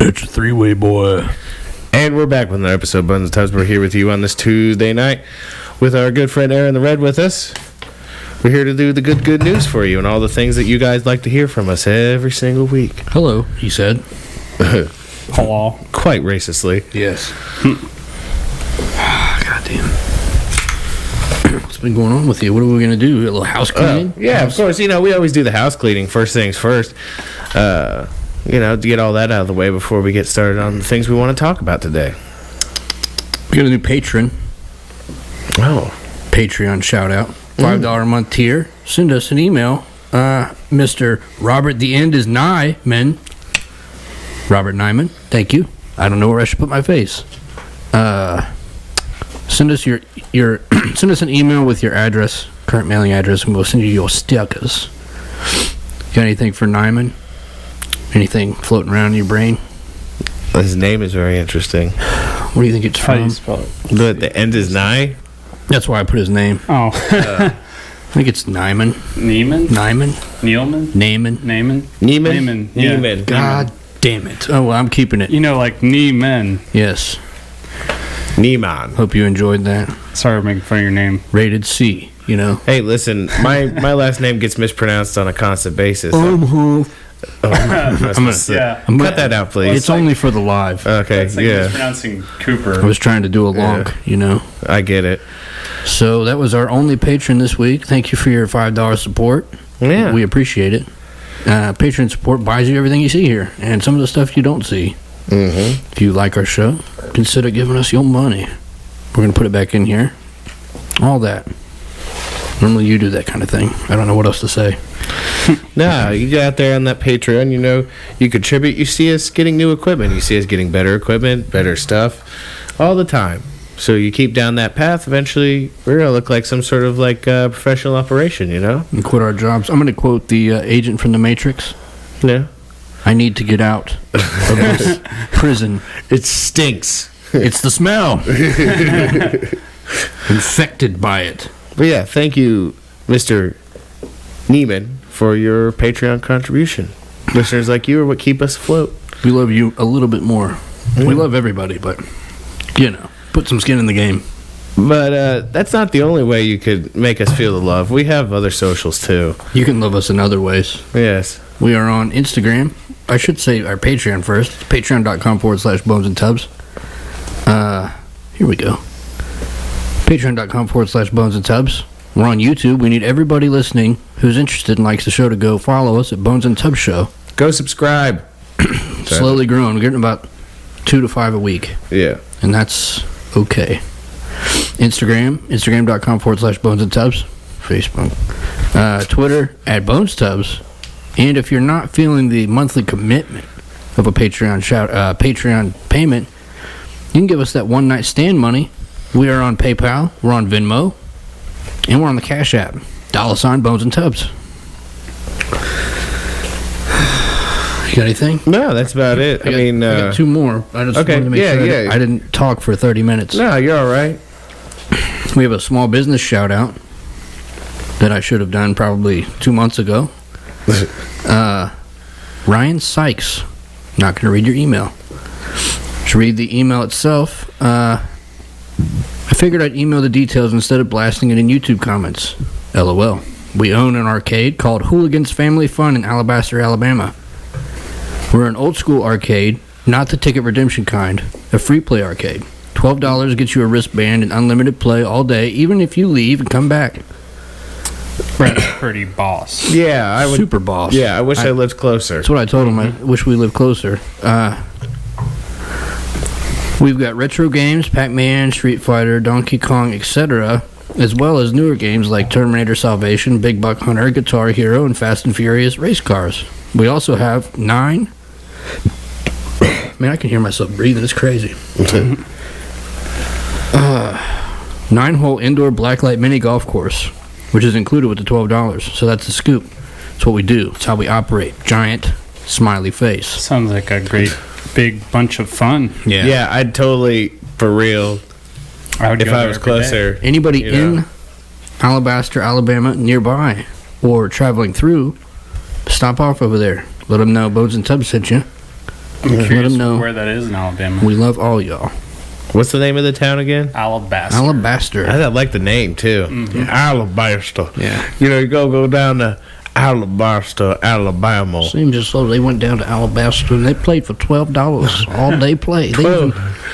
It's a three-way, boy. And we're back with another episode of Bones and Tubs. We're here with you on this Tuesday night with our good friend Aaron the Red with us. We're here to do the good news for you and all the things that you guys like to hear from us every single week. Hello, he said. Hello. Quite racistly. Yes. God damn. What's been going on with you? What are we going to do? A little house cleaning? Yeah, of course. You know, we always do the house cleaning first things first. To get all that out of the way before we get started on the things we want to talk about today. We got a new patron. Oh. Patreon shout out. $5 a month tier. Send us an email. Mr. Robert the End is Nigh, men. Robert Nyman, thank you. I don't know where I should put my face. Send us your send us an email with your address, current mailing address, and we'll send you your stickers. Got anything for Nyman? Anything floating around in your brain? His name is very interesting. What do you think it's How do from? you spell it? The end is nigh? That's why I put his name. Oh. I think it's Nyman. Neiman? Nyman? Neilman? Naaman. Naaman? Neiman? Yeah. Neiman. God damn it. Oh, well, I'm keeping it. You know, like Neiman. Yes. Neiman. Hope you enjoyed that. Sorry for making fun of your name. Rated C, you know. Hey, listen, my last name gets mispronounced on a constant basis. I'm gonna Cut that out, please. It's only for the live. Okay, It's like yeah. mispronouncing Cooper. I was trying to do a lonk, you know. I get it. So that was our only patron this week. Thank you for your $5 support. Yeah. We appreciate it. Patron support buys you everything you see here, and some of the stuff you don't see. Mm-hmm. If you like our show, consider giving us your money. We're going to put it back in here. All that. Normally you do that kind of thing. I don't know what else to say. Nah, you get out there on that Patreon, you know, you contribute, you see us getting new equipment, you see us getting better equipment, better stuff, all the time. So you keep down that path, eventually we're going to look like some sort of like professional operation, you know? And quit our jobs. I'm going to quote the agent from The Matrix. Yeah. I need to get out of this prison. It stinks. It's the smell. Infected by it. But yeah, thank you, Mr. Neiman, for your Patreon contribution. Listeners like you are what keep us afloat. We love you a little bit more. We love everybody, but, you know, put some skin in the game. But that's not the only way you could make us feel the love. We have other socials too. You can love us in other ways. Yes. We are on Instagram. I should say our Patreon first. Patreon.com/Bones and Tubs. Here we go. Patreon.com/Bones and Tubs. We're on YouTube. We need everybody listening who's interested and likes the show to go follow us at Bones and Tubs Show. Go subscribe. Slowly growing. We're getting about 2 to 5 a week. Yeah. And that's okay. Instagram.com/Bones and Tubs. Facebook. Twitter @BonesTubs. And if you're not feeling the monthly commitment of a Patreon payment, you can give us that one night stand money. We are on PayPal, we're on Venmo, and we're on the Cash App. $Bones and Tubs. You got anything? No, that's about it. I got 2 more. I just wanted to make sure I didn't talk for 30 minutes. No, you're all right. We have a small business shout out that I should have done probably 2 months ago. Ryan Sykes. Not going to read your email. To read the email itself, I figured I'd email the details instead of blasting it in YouTube comments. LOL. We own an arcade called Hooligans Family Fun in Alabaster, Alabama. We're an old school arcade, not the ticket redemption kind, a free play arcade. $12 gets you a wristband and unlimited play all day, even if you leave and come back. That's pretty boss. Yeah, I would. Super boss. Yeah, I wish I lived closer. That's what I told him. I wish we lived closer. We've got retro games, Pac-Man, Street Fighter, Donkey Kong, etc., as well as newer games like Terminator Salvation, Big Buck Hunter, Guitar Hero, and Fast and Furious race cars. We also have 9... Man, I can hear myself breathing. It's crazy. 9-hole indoor blacklight mini golf course, which is included with the $12. So that's the scoop. It's what we do. It's how we operate. Giant smiley face. Sounds like a great big bunch of fun. Yeah, I'd totally, for real, I would if go I there was every day. closer. Anybody You know. in Alabaster, Alabama, nearby, or traveling through, stop off over there. Let them know Bones and Tubs sent you. I'm Let curious them know. where that is in Alabama. We love all y'all. What's the name of the town again? Alabaster. Alabaster. I like the name too. Alabaster. Yeah. You know, you go down to Alabaster, Alabama. Seems as though they went down to Alabaster and they played for $12 all day play.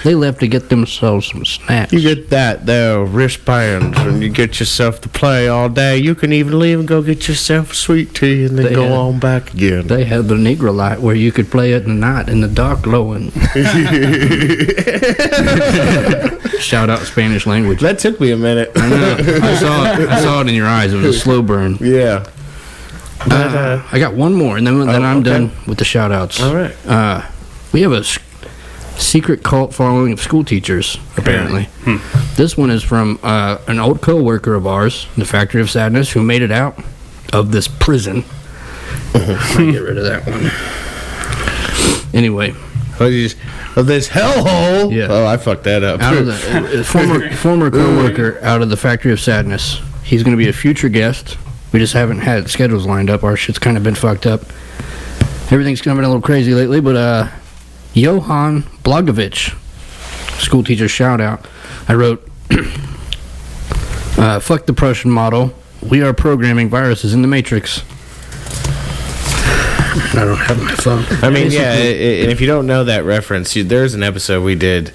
They left to get themselves some snacks. You get that there wristbands and you get yourself to play all day. You can even leave and go get yourself a sweet tea and then go on back again. They had the Negro light where you could play at night in the dark glowing. Shout out Spanish language. That took me a minute. I know. I saw it in your eyes. It was a slow burn. Yeah. I got one more, and then I'm done with the shout outs. All right. We have a secret cult following of school teachers, apparently. This one is from an old co-worker of ours, the Factory of Sadness, who made it out of this prison. Let me get rid of that one. Anyway. Of this hellhole. Yeah. Oh, I fucked that up. Out of the former co-worker out of the Factory of Sadness. He's going to be a future guest. We just haven't had schedules lined up. Our shit's kind of been fucked up. Everything's kind of been a little crazy lately, but Johan Blogovich, school teacher shout out. I wrote, fuck the Prussian model. We are programming viruses in the Matrix. I don't have my phone. I mean, yeah, and if you don't know that reference, there's an episode we did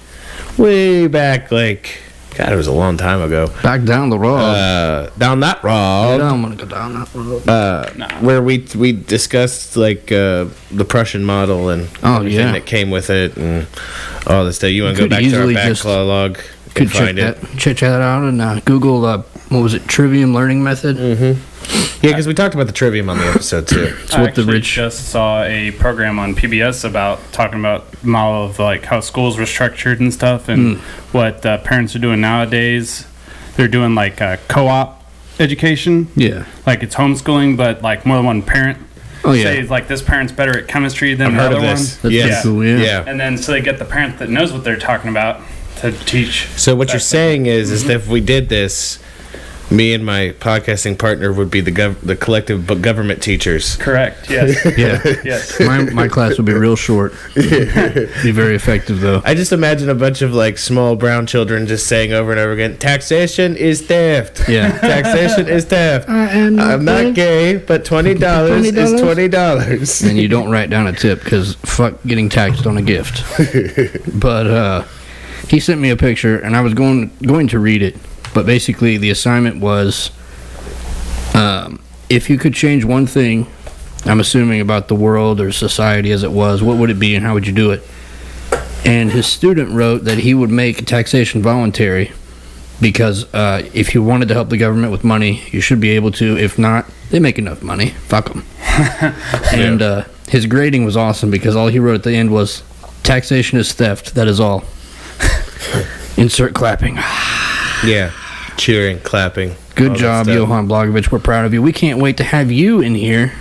way back, like, God, it was a long time ago. Back down the road. Down that road. I don't want to go down that road. Where we discussed, like, the Prussian model and everything that came with it and all this stuff. You want to go back to our backlog? Could check that out and Google, what was it, Trivium Learning Method? Mm-hmm. Yeah, because we talked about the Trivium on the episode, too. I actually just saw a program on PBS about talking about the model of, like, how schools were structured and stuff and what parents are doing nowadays. They're doing, like, co-op education. Yeah. Like, it's homeschooling, but, like, more than one parent. Oh, yeah. Say, like, this parent's better at chemistry than the I've heard other of one. this. That's Yes. cool, yeah. And then so they get the parent that knows what they're talking about to teach. So what you're saying is that if we did this, me and my podcasting partner would be the collective government teachers. Correct. Yes. Yeah. Yes. My class would be real short. Be very effective, though. I just imagine a bunch of, like, small brown children just saying over and over again, taxation is theft. Yeah. Taxation is theft. I'm not gay, but $20 is $20. And you don't write down a tip because fuck getting taxed on a gift. But he sent me a picture, and I was going to read it. But basically, the assignment was, if you could change one thing, I'm assuming about the world or society as it was, what would it be and how would you do it? And his student wrote that he would make taxation voluntary because if you wanted to help the government with money, you should be able to. If not, they make enough money. Fuck them. And his grading was awesome because all he wrote at the end was, taxation is theft, that is all. Insert clapping. Yeah. Cheering, clapping. Good job, Johan Blogovich. We're proud of you. We can't wait to have you in here.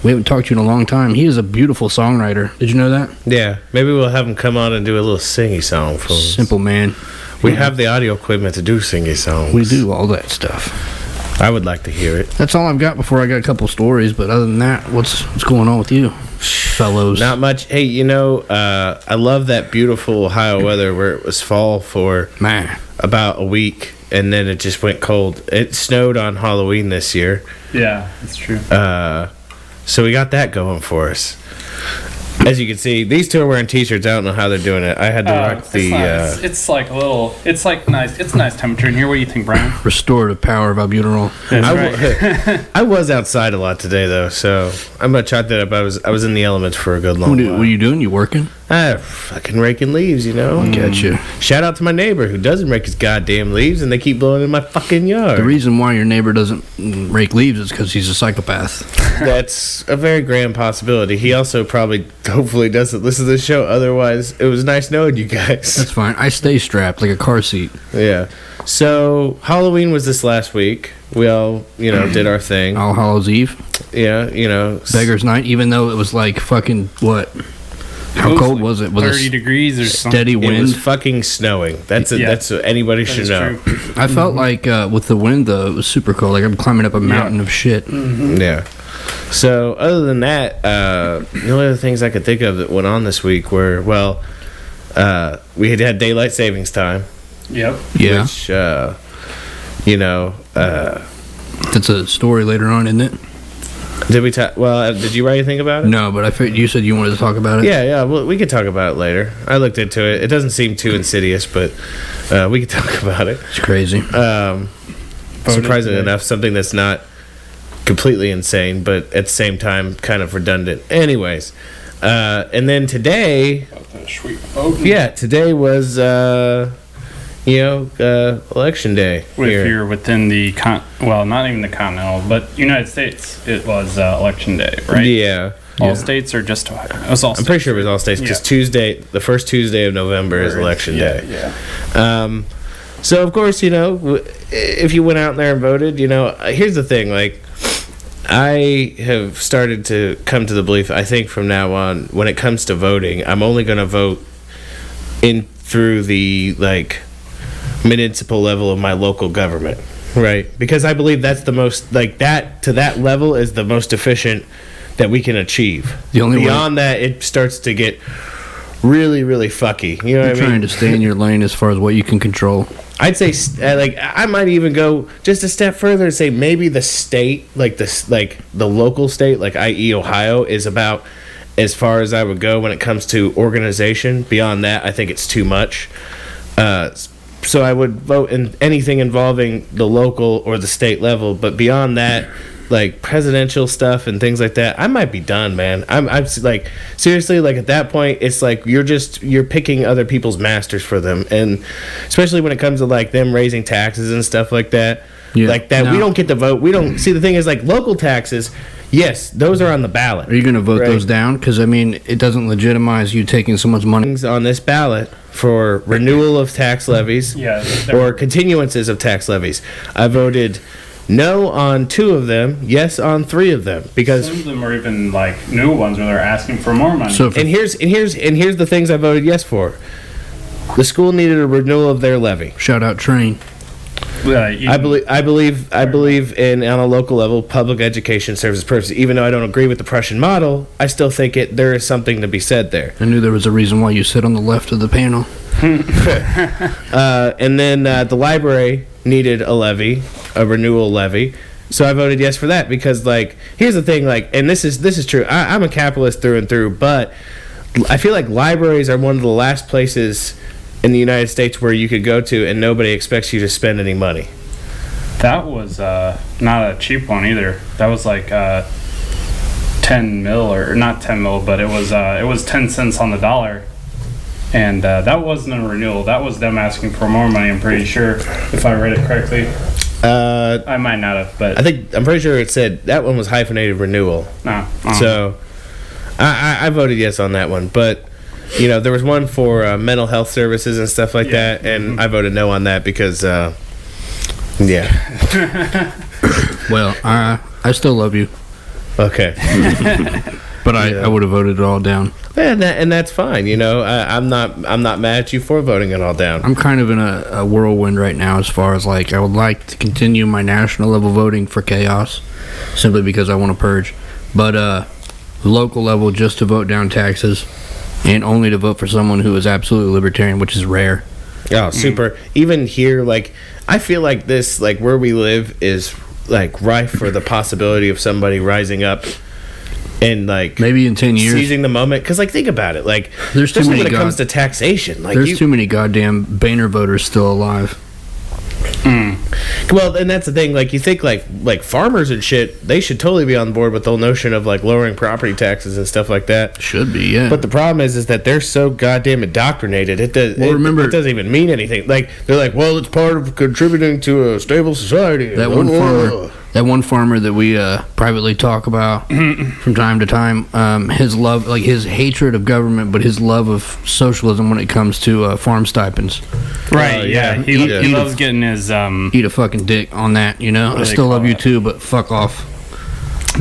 We haven't talked to you in a long time. He is a beautiful songwriter. Did you know that? Yeah. Maybe we'll have him come on and do a little singy song for us. Simple man. We have the audio equipment to do singy songs. We do all that stuff. I would like to hear it. That's all I've got before I got a couple stories. But other than that, what's going on with you, fellows? Not much. Hey, I love that beautiful Ohio weather where it was fall for about a week. And then it just went cold. It snowed on Halloween this year. Yeah, that's true. So we got that going for us. As you can see, these two are wearing T-shirts. I don't know how they're doing it. I had to rock the... Nice. It's like a little... It's like nice. It's a nice temperature in here. What do you think, Brian? Restorative power of albuterol. That's right. I was outside a lot today, though, so I'm going to chalk that up. I was in the elements for a good long while. What are you doing? You working? Fucking raking leaves, Gotcha. Shout out to my neighbor who doesn't rake his goddamn leaves, and they keep blowing in my fucking yard. The reason why your neighbor doesn't rake leaves is because he's a psychopath. That's a very grand possibility. He also probably, hopefully, doesn't listen to the show. Otherwise, it was nice knowing you guys. That's fine. I stay strapped like a car seat. Yeah. So, Halloween was this last week. We all, did our thing. All Hallows Eve. Yeah, Beggars Night, even though it was like fucking, what? How cold was it? Was 30 degrees or something. Steady wind? It was fucking snowing. That's what anybody should know. True. I felt like with the wind, though, it was super cold. Like I'm climbing up a mountain of shit. Mm-hmm. Yeah. So other than that, the only other things I could think of that went on this week were, well, we had daylight savings time. Yep. Yeah. Which, you know, That's a story later on, isn't it? did we talk? Well, did you write anything about it? No, but I figured you said you wanted to talk about it. Yeah. Well, we could talk about it later. I looked into it. It doesn't seem too insidious, but we could talk about it. It's crazy. Surprisingly enough, something that's not completely insane, but at the same time kind of redundant. Anyways, and then today, today was election day. If you're within the not even the continental, but United States, it was election day, right? Yeah. All states or just Ohio? It was all states. I'm pretty sure it was all states because Tuesday, the first Tuesday of November is election day. Yeah. So of course, if you went out there and voted, here's the thing, like, I have started to come to the belief, I think from now on, when it comes to voting, I'm only going to vote in through the, like, municipal level of my local government, right? Because I believe that's the most, like, that to that level is the most efficient that we can achieve. The only Beyond that, it starts to get really, really fucky. You know what I mean? Trying to stay in your lane as far as what you can control. I'd say, like, I might even go just a step further and say maybe the state, the local state, like i.e. Ohio, is about as far as I would go when it comes to organization. Beyond that, I think it's too much. So I would vote in anything involving the local or the state level, but beyond that, like presidential stuff and things like that, I might be done, man. I'm like, seriously, like at that point, it's like you're picking other people's masters for them, and especially when it comes to like them raising taxes and stuff like that. Yeah. Like that, we don't get to vote. We don't see. The thing is, like, local taxes, yes, those are on the ballot. Are you going to vote those down? Because I mean, it doesn't legitimize you taking someone's money. On this ballot for renewal of tax levies, or continuances of tax levies, I voted no on 2 of them, yes on 3 of them, because some of them are even like new ones where they're asking for more money. So and here's the things I voted yes for. The school needed a renewal of their levy. Shout out Train. I believe in, on a local level, public education serves its purpose. Even though I don't agree with the Prussian model, I still think there is something to be said there. I knew there was a reason why you sit on the left of the panel. And then the library needed a renewal levy. So I voted yes for that because, like, here's the thing, like, and this is true. I'm a capitalist through and through, but I feel like libraries are one of the last places in the United States where you could go to and nobody expects you to spend any money. That was not a cheap one either. That was like 10 mil, or not 10 mil, but it was 10 cents on the dollar. And that wasn't a renewal. That was them asking for more money, I'm pretty sure, if I read it correctly. I might not have, but I'm pretty sure it said that one was hyphenated renewal. No. So I voted yes on that one, but there was one for mental health services and stuff like that, and I voted no on that because Well, I still love you. Okay. But I would have voted it all down. And that's fine. I'm not mad at you for voting it all down. I'm kind of in a whirlwind right now as far as, like, I would like to continue my national level voting for chaos simply because I want to purge. But local level, just to vote down taxes and only to vote for someone who is absolutely libertarian, which is rare. Oh, super. Even here, like, I feel like this, like, where we live is, like, rife for the possibility of somebody rising up and, like, maybe in 10 years seizing the moment. Because, like, think about it, like, there's too many when it comes to taxation, like, there's too many goddamn Boehner voters still alive. Well, and that's the thing, like, you think like farmers and shit, they should totally be on board with the whole notion of, like, lowering property taxes and stuff like that. Should be, yeah. But the problem is that they're so goddamn indoctrinated. It doesn't even mean anything. Like, they're like, well, it's part of contributing to a stable society. That one farmer that we privately talk about from time to time, his love, like his hatred of government, but his love of socialism when it comes to farm stipends. Right, He loves getting his eat a fucking dick on that, I still love you too, but fuck off.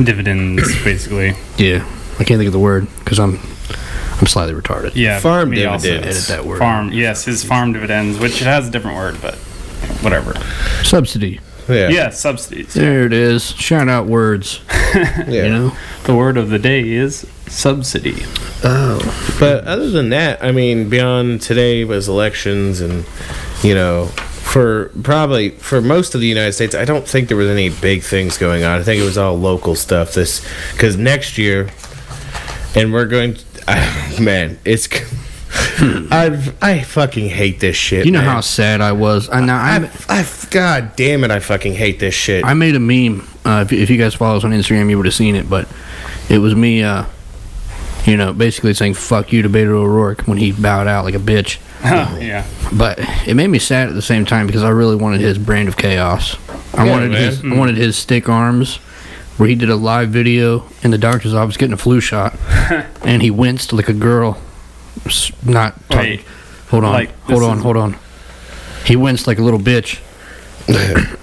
Dividends, basically. Yeah, I can't think of the word because I'm slightly retarded. Yeah, farm dividends. Edit that word. Farm, yes, his farm dividends, which it has a different word, but whatever. Subsidy. Yeah, subsidies. There it is. Shout out words. Yeah. You know? The word of the day is subsidy. Oh. But other than that, I mean, beyond today was elections, and for most of the United States, I don't think there was any big things going on. I think it was all local stuff. Because next year, and we're going. It's. I fucking hate this shit. You know man. how sad I was. God damn it! I fucking hate this shit. I made a meme. If you guys follow us on Instagram, you would have seen it. But it was me, basically saying "fuck you" to Beto O'Rourke when he bowed out like a bitch. Yeah. But it made me sad at the same time because I really wanted his brand of chaos. I wanted his stick arms, where he did a live video in the doctor's office getting a flu shot, and he winced like a girl. Hold on. He winced like a little bitch,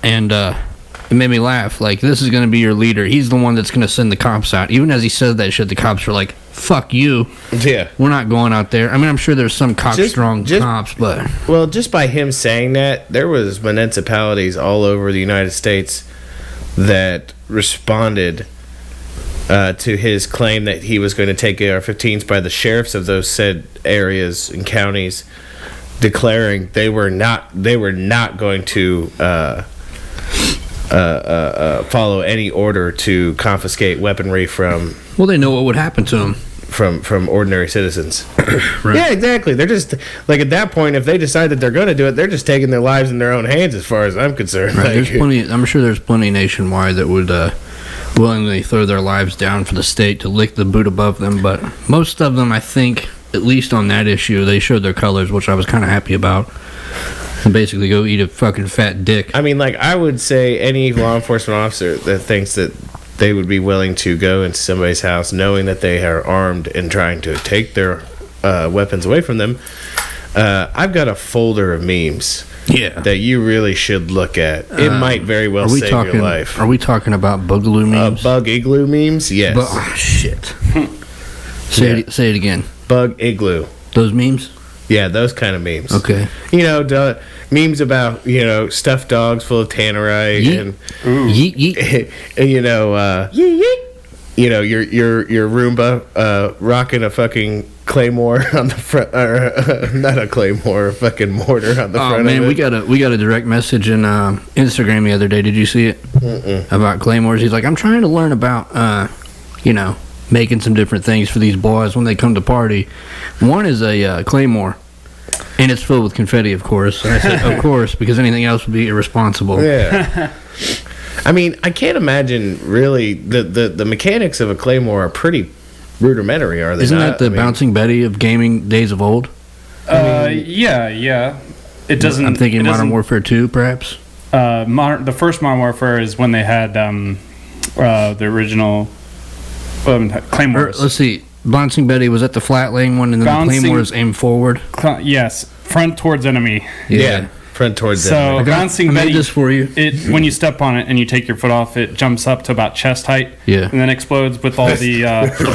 and it made me laugh. Like, this is going to be your leader. He's the one that's going to send the cops out. Even as he said that shit, the cops were like, "Fuck you. Yeah, we're not going out there." I mean, I'm sure there's some cock-strong cops, but well, just by him saying that, there was municipalities all over the United States that responded to his claim that he was going to take AR-15s by the sheriffs of those said areas and counties, declaring they were not going to follow any order to confiscate weaponry from. Well, they know what would happen to them. From ordinary citizens. Right. Yeah, exactly. They're just like, at that point, if they decide that they're going to do it, they're just taking their lives in their own hands, as far as I'm concerned. Right. Like, I'm sure there's plenty nationwide that would willingly throw their lives down for the state to lick the boot above them, but most of them, I think, at least on that issue, they showed their colors, which I was kind of happy about. And basically go eat a fucking fat dick. I mean, like, I would say any law enforcement officer that thinks that they would be willing to go into somebody's house knowing that they are armed and trying to take their weapons away from them, I've got a folder of memes that you really should look at. It might very well save your life. Are we talking about Boogaloo memes? Bug igloo memes? Yes. Shit. Say it again. Bug igloo. Those memes? Yeah, those kind of memes. Okay. Memes about, stuffed dogs full of tannerite and yeet yeet. And, your Roomba rocking a fucking claymore on the front, or not a claymore, a fucking mortar on the front. Oh man, of it. we got a direct message in Instagram the other day. Did you see it? Mm-mm. About claymores? He's like, I'm trying to learn about making some different things for these boys when they come to party. One is a claymore, and it's filled with confetti, of course. And I said, of course, because anything else would be irresponsible. Yeah. I mean, I can't imagine, really, the mechanics of a claymore are pretty rudimentary, are they? Isn't that the Bouncing Betty of gaming days of old? Yeah. It doesn't. I'm thinking Modern Warfare 2, perhaps. The first Modern Warfare is when they had the original claymores. Let's see. Bouncing Betty was at the flat lane one, and then the claymores aim forward. Yes, front towards enemy. Yeah. Front towards enemy. So Bouncing Betty, this for you. When you step on it and you take your foot off, it jumps up to about chest height. Yeah. And then explodes with all the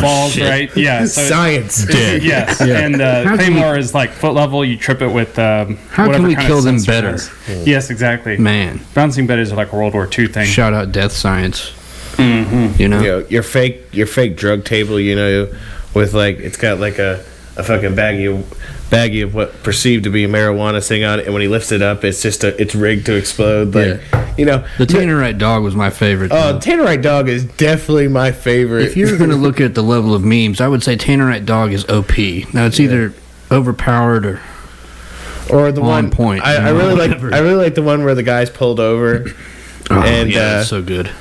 balls, right? Yeah. So Science. Yes. Yeah. And claymore is like foot level. You trip it with how can we kill them better? Yes, exactly. Man. Bouncing Betties are like a World War II thing. Shout out Death Science. Mm-hmm. Your fake drug table, with like, it's got like a fucking baggie of what perceived to be marijuana sitting on it, and when he lifts it up, it's rigged to explode. Like, the Tannerite dog was my favorite. Oh, Tannerite dog is definitely my favorite. If you're gonna look at the level of memes, I would say Tannerite dog is OP. Now it's either overpowered or the on one point. I really like the one where the guy's pulled over. That's so good.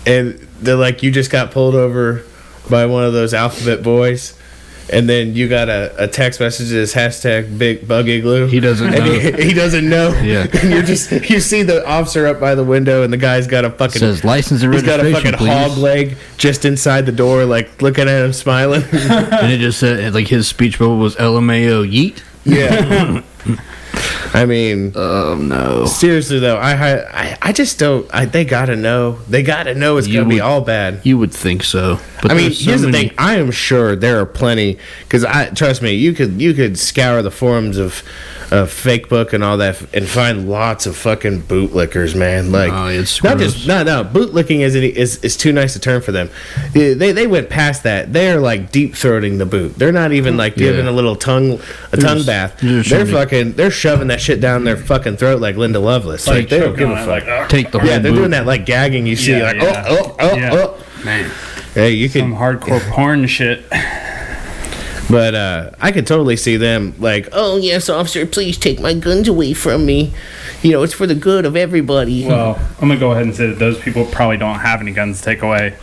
And they're like, you just got pulled over by one of those alphabet boys, and then you got a text message that says hashtag big bug igloo. He doesn't know. He doesn't know. Yeah. And you see the officer up by the window, and the guy's got a fucking says license and registration. He's got a fucking hog leg just inside the door, like looking at him, smiling. And it just said, like, his speech bubble was LMAO yeet. Yeah. I mean, Oh no. seriously though, I just don't. They gotta know. They gotta know it's gonna be all bad. You would think so. But I mean, there's so here's the many- thing. I am sure there are plenty. Because trust me, you could scour the forums of fake book and all that and find lots of fucking bootlickers, man. Like, Oh, it's not gross. just bootlicking is too nice a term for them. They went past that. They're like deep throating the boot. They're not even like giving Yeah. a little tongue bath. They're shoving that shit down their fucking throat like Linda Lovelace. Like, they don't give a fuck. take the whole Yeah, they're boot. doing that like gagging. You see, Yeah, like yeah. oh. Man, Hey, you some can. hardcore porn shit. But I could totally see them like, oh yes, officer, please take my guns away from me. You know, it's for the good of everybody. Well, I'm gonna go ahead and say that those people probably don't have any guns to take away.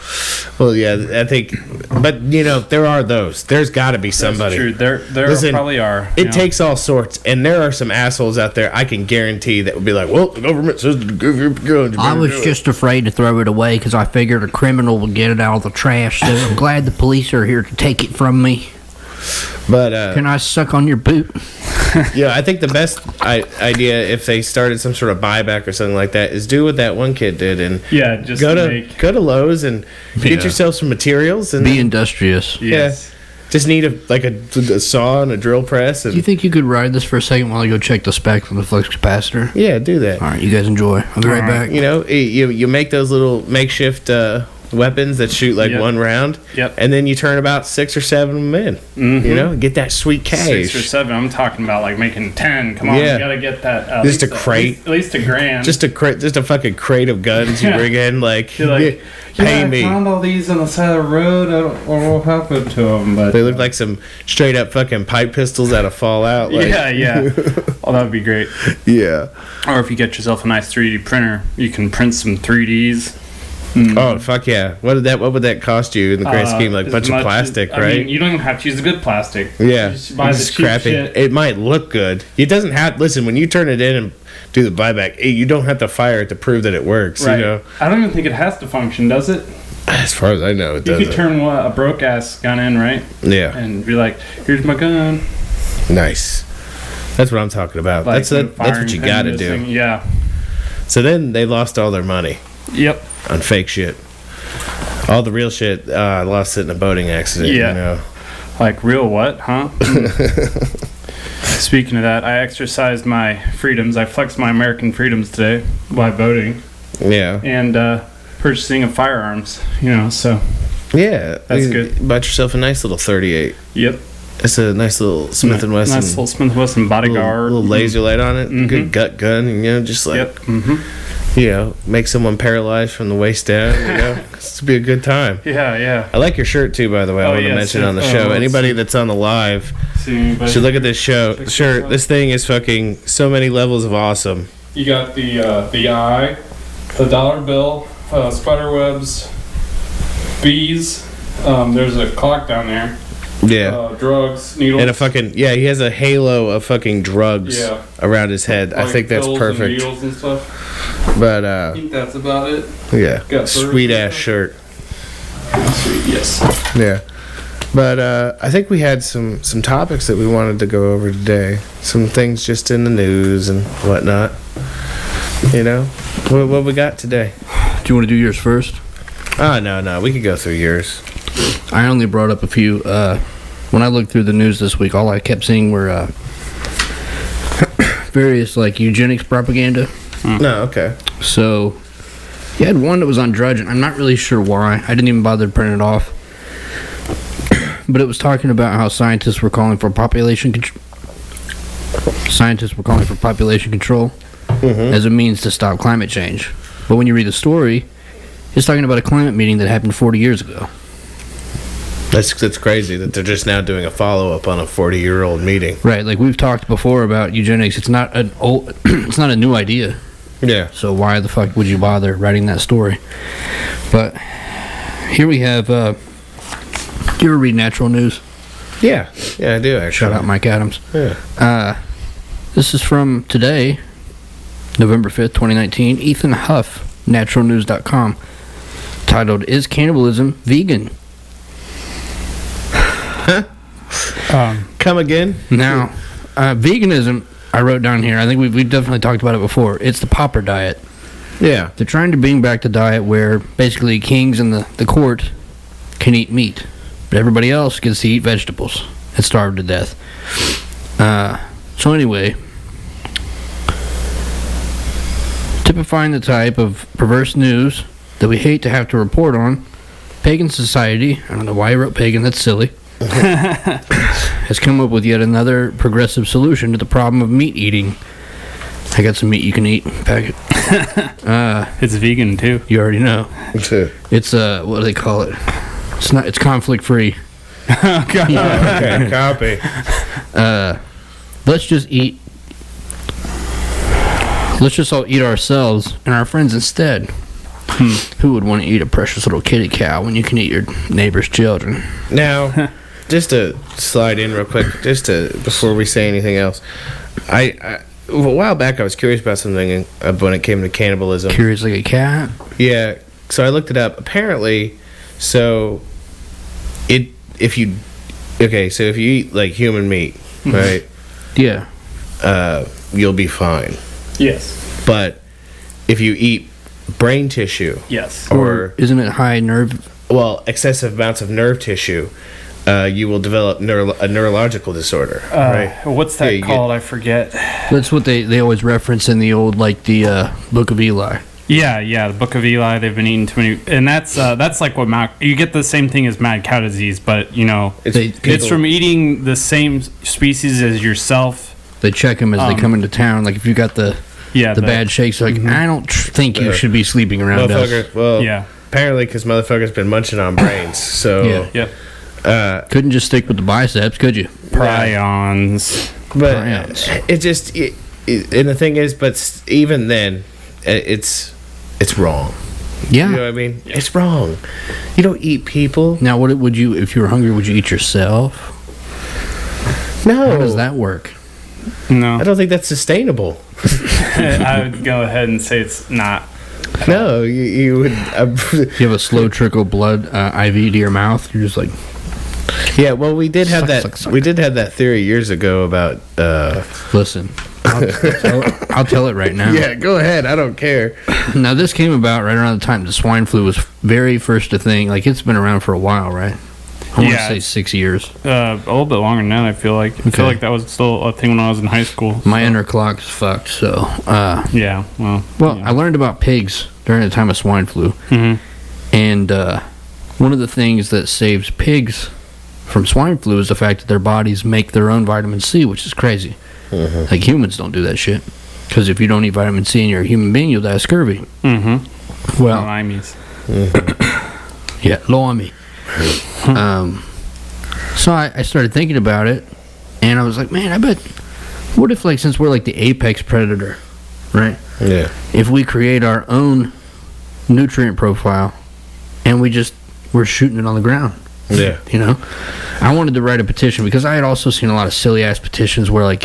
Well, yeah, I think, but you know, there are those. There's got to be somebody. That's true. There Listen, probably are. It takes all sorts, and there are some assholes out there. I can guarantee that would be like, well, the government says to give your guns. I was just afraid to throw it away because I figured a criminal would get it out of the trash. So I'm glad the police are here to take it from me. But Can I suck on your boot? yeah, I think the best idea if they started some sort of buyback or something like that is do what that one kid did and just go make, to Lowe's and get Yeah. yourself some materials and Be industrious. yes. just need a saw and a drill press Do you and think you could ride this for a second while I go check the specs on the flux capacitor? yeah, do that. All right, you guys enjoy. I'll be right All right. back. You know, you make those little makeshift weapons that shoot like Yep. one round, Yep. and then you turn about 6 or 7 of them in. Mhm. You know, get that sweet cash. 6 or 7. I'm talking about like making 10. Come on, Yeah. you gotta get that. Just a at crate. At least $1,000. Just a fucking crate of guns you Yeah. bring in, like, You're like, pay me. I found all these on the side of the road. I don't know what happened to them, but They look like some straight up fucking pipe pistols out of Fallout. Like, yeah. Oh, that would be great. yeah. Or if you get yourself a nice 3D printer, you can print some 3Ds. Oh fuck yeah! What would that cost you in the grand scheme? Like a As bunch of much plastic, as- right? I mean, you don't even have to use a good plastic. Yeah, You just buy the just cheap crappy. shit. It might look good. It doesn't have. Listen, when you turn it in and do the buyback, you don't have to fire it to prove that it works. Right. You know, I don't even think it has to function, does it? as far as I know, it You doesn't. could turn a broke ass gun in, right? Yeah, And be like, "Here's my gun." nice. That's what I'm talking about. Like, That's what you got to do. Yeah. So then they lost all their money Yep. on fake shit. All the real shit lost it in a boating accident. Yeah. You know? Like real what, huh? Speaking of that, I exercised my freedoms. I flexed my American freedoms today by voting Yeah. and purchasing of firearms. You know, so Yeah. That's You good. Bought yourself a nice little 38. yep. It's a nice little Smith and Wesson. Nice little Smith & Wesson bodyguard. Little laser light on it. Mhm. Good gut gun. You know, just like, Yep. Mm-hmm. you know, make someone paralyzed from the waist down. You know, it's be a good time. Yeah, yeah. I like your shirt too, by the way. I Oh, want to yes, mention yeah. on the Oh, show. let's Anybody see. that's on the live See anybody? should look at this shirt. Check this out. This thing is fucking so many levels of awesome. You got the eye, the dollar bill, spider webs, bees. There's a clock down there. Yeah. Drugs, needles. And a fucking he has a halo of fucking drugs Yeah. around his head. I like think that's pills perfect. And needles and stuff. But I think that's about it. yeah, Got sweet ass birds. shirt. Sweet, yes. Yeah. But I think we had some topics that we wanted to go over today. Some things just in the news and whatnot. You know, what we got today? Do you want to do yours first? Oh no, we could go through yours. I only brought up a few. When I looked through the news this week, all I kept seeing were various like eugenics propaganda. No, okay. So you had one that was on Drudge, and I'm not really sure why. I didn't even bother to print it off. But it was talking about how scientists were calling for population control. Scientists were calling for population control as a means to stop climate change. But when you read the story, it's talking about a climate meeting that happened 40 years ago. That's crazy that they're just now doing a follow up on a 40-year-old meeting. Right, like we've talked before about eugenics. It's not an old, it's not a new idea. Yeah. So why the fuck would you bother writing that story? But here we have. Do you ever read Natural News? Yeah, I do actually. Shout out Mike Adams. Yeah. This is from today, November 5th, 2019. Ethan Huff, naturalnews.com, titled, "Is Cannibalism Vegan?" Come again? Now, veganism I wrote down here. I think we've definitely talked about it before. It's the pauper diet. Yeah. They're trying to bring back the diet where basically kings in the court can eat meat, but everybody else gets to eat vegetables and starve to death. So anyway, typifying the type of perverse news that we hate to have to report on, pagan society, I don't know why I wrote pagan, that's silly, has come up with yet another progressive solution to the problem of meat eating. I got some meat you can eat. Pack it. It's vegan too. You already know. It's what do they call it? It's conflict free. Okay, copy. Let's just all eat ourselves and our friends instead. Who would want to eat a precious little kitty cow when you can eat your neighbor's children? Now, just to slide in real quick, before we say anything else, a while back I was curious about something when it came to cannibalism. Curious like a cat? Yeah, so I looked it up. Apparently, if you eat like human meat, right? Yeah. You'll be fine. Yes. But if you eat brain tissue, Yes. Or isn't it high nerve? well, excessive amounts of nerve tissue, you will develop a neurological disorder. Right? What's that Yeah, called? I forget. That's what they always reference in the old, like, the Book of Eli. Yeah, the Book of Eli. They've been eating too many, and that's like what you get the same thing as mad cow disease, but it's from eating the same species as yourself. They check them as they come into town. Like, if you got the bad shakes, like, I don't think you should be sleeping around us. Well, Yeah. apparently because motherfuckers been munching on brains, so Yeah. Yep. Couldn't just stick with the biceps, could you? Prions. but Prions. and the thing is, but even then, it's wrong. Yeah. You know what I mean? It's wrong. You don't eat people. Now, what would you, if you were hungry, would you eat yourself? No. How does that work? No. I don't think that's sustainable. I would go ahead and say it's not. No, you would. You have a slow trickle blood IV to your mouth. You're just like, Yeah, well, we did have Suck, that. suck, suck. We did have that theory years ago about. listen, I'll tell it right now. Yeah, go ahead. I don't care. Now, this came about right around the time the swine flu was very first a thing. Like, it's been around for a while, right? I want to say 6 years. A little bit longer than that, I feel like. I feel like that was still a thing when I was in high school. My inner clock's fucked, so. Yeah, well. I learned about pigs during the time of swine flu. Mm-hmm. And one of the things that saves pigs from swine flu is the fact that their bodies make their own vitamin C, which is crazy. Like, humans don't do that shit. Because if you don't eat vitamin C and you're a human being, you'll die of scurvy. Mm-hmm. Well, Limeys. yeah, limey. So I started thinking about it, and I was like, man, I bet, what if, like, since we're like the apex predator, right? Yeah. If we create our own nutrient profile, and we're shooting it on the ground. Yeah. You know, I wanted to write a petition because I had also seen a lot of silly ass petitions where, like,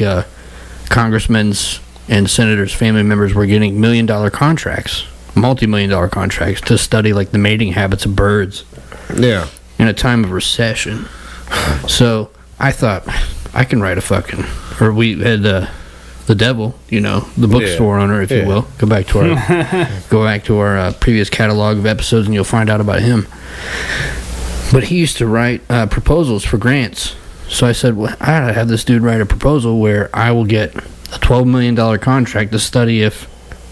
congressmen's and senators' family members were getting $1 million contracts, multi-million-dollar contracts to study, like, the mating habits of birds. Yeah. In a time of recession. So I thought, I can write a fucking, or we had the devil, you know, the bookstore owner, if you will. Go back to our previous catalog of episodes, and you'll find out about him. But he used to write proposals for grants. So I said, well, I gotta have this dude write a proposal where I will get a $12 million contract to study if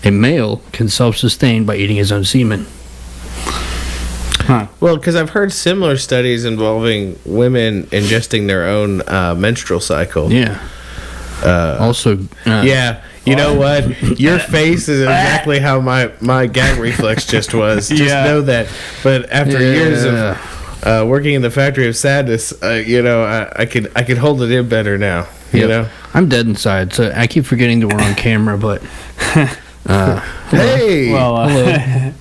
a male can self-sustain by eating his own semen. Huh. Well, because I've heard similar studies involving women ingesting their own menstrual cycle. Yeah. Also. Yeah. You know what? Your face is exactly how my gag reflex just was. Just know that. But after years of working in the factory of sadness, I could hold it in better now. You know. I'm dead inside, so I keep forgetting that we're on camera. But hey. Well,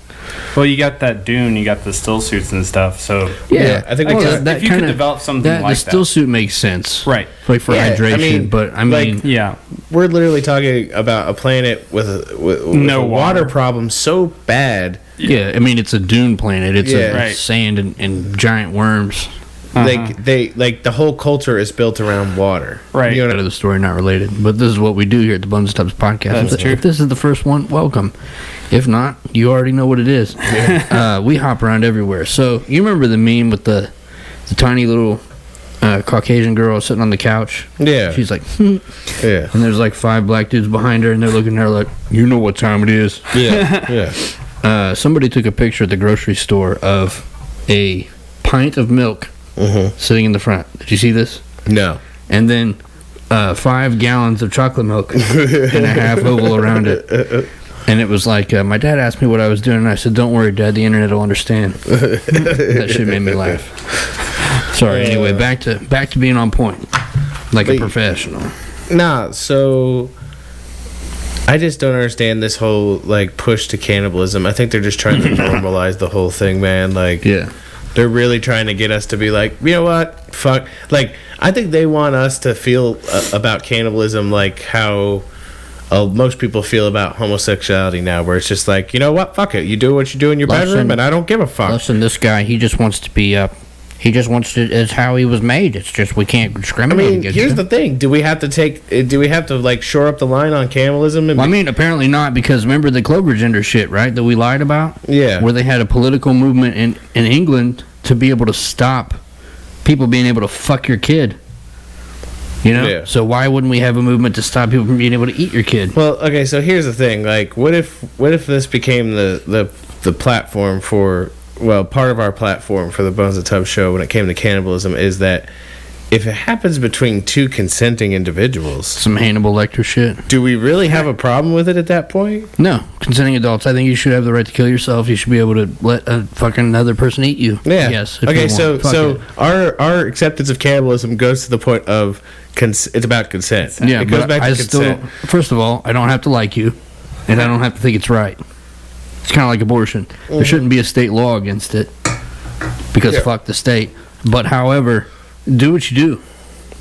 well, you got that dune, you got the still suits and stuff. So yeah, I think if you could develop something like the still suit makes sense, right? Like for hydration, but I mean, like, yeah, we're literally talking about a planet with no a water problem so bad. Yeah, I mean, it's a dune planet. It's Right. sand and giant worms. Like the whole culture is built around water. Right. Out of the story, not related, but this is what we do here at the Bones and Tubs podcast. That's true. If this is the first one, welcome. If not, you already know what it is. We hop around everywhere. So you remember the meme with the tiny little Caucasian girl sitting on the couch? Yeah. She's like, Yeah. and there's like 5 black dudes behind her, and they're looking at her like, you know what time it is. Yeah. Yeah. Somebody took a picture at the grocery store of a pint of milk sitting in the front. Did you see this? No. And then 5 gallons of chocolate milk and a half oval around it. And it was like, my dad asked me what I was doing, and I said, don't worry, Dad, the internet will understand. That shit made me laugh. Sorry, anyway, back to being on point. Like a professional. Nah, so I just don't understand this whole like push to cannibalism. I think they're just trying to normalize the whole thing, man. Like, Yeah. they're really trying to get us to be like, you know what? Fuck. Like, I think they want us to feel about cannibalism like how most people feel about homosexuality now, where it's just like, you know what? Fuck it. You do what you do in your bedroom, and I don't give a fuck. Listen, this guy, he just wants to be he just wants to, it's how he was made. It's just, we can't I discriminate mean, against here's him. the thing. Do we have to like shore up the line on cannibalism? And Well, I mean, apparently not, because remember the Clover gender shit, right, that we lied about? Yeah. Where they had a political movement in England to be able to stop people being able to fuck your kid. You know? Yeah. So why wouldn't we have a movement to stop people from being able to eat your kid? Well, okay, so here's the thing. Like, what if this became the platform for, well, part of our platform for the Bones of Tub show when it came to cannibalism is that if it happens between 2 consenting individuals, Some Hannibal Lecter shit. do we really have a problem with it at that point? No. Consenting adults, I think you should have the right to kill yourself. You should be able to let a fucking another person eat you. Yeah. Yes. if Okay, you so want. Fuck so it. our acceptance of cannibalism goes to the point of it's about consent. Yeah, it goes but back to I consent. still, first of all, I don't have to like you, and I don't have to think it's right. It's kind of like abortion. There shouldn't be a state law against it, because fuck the state. But however, do what you do,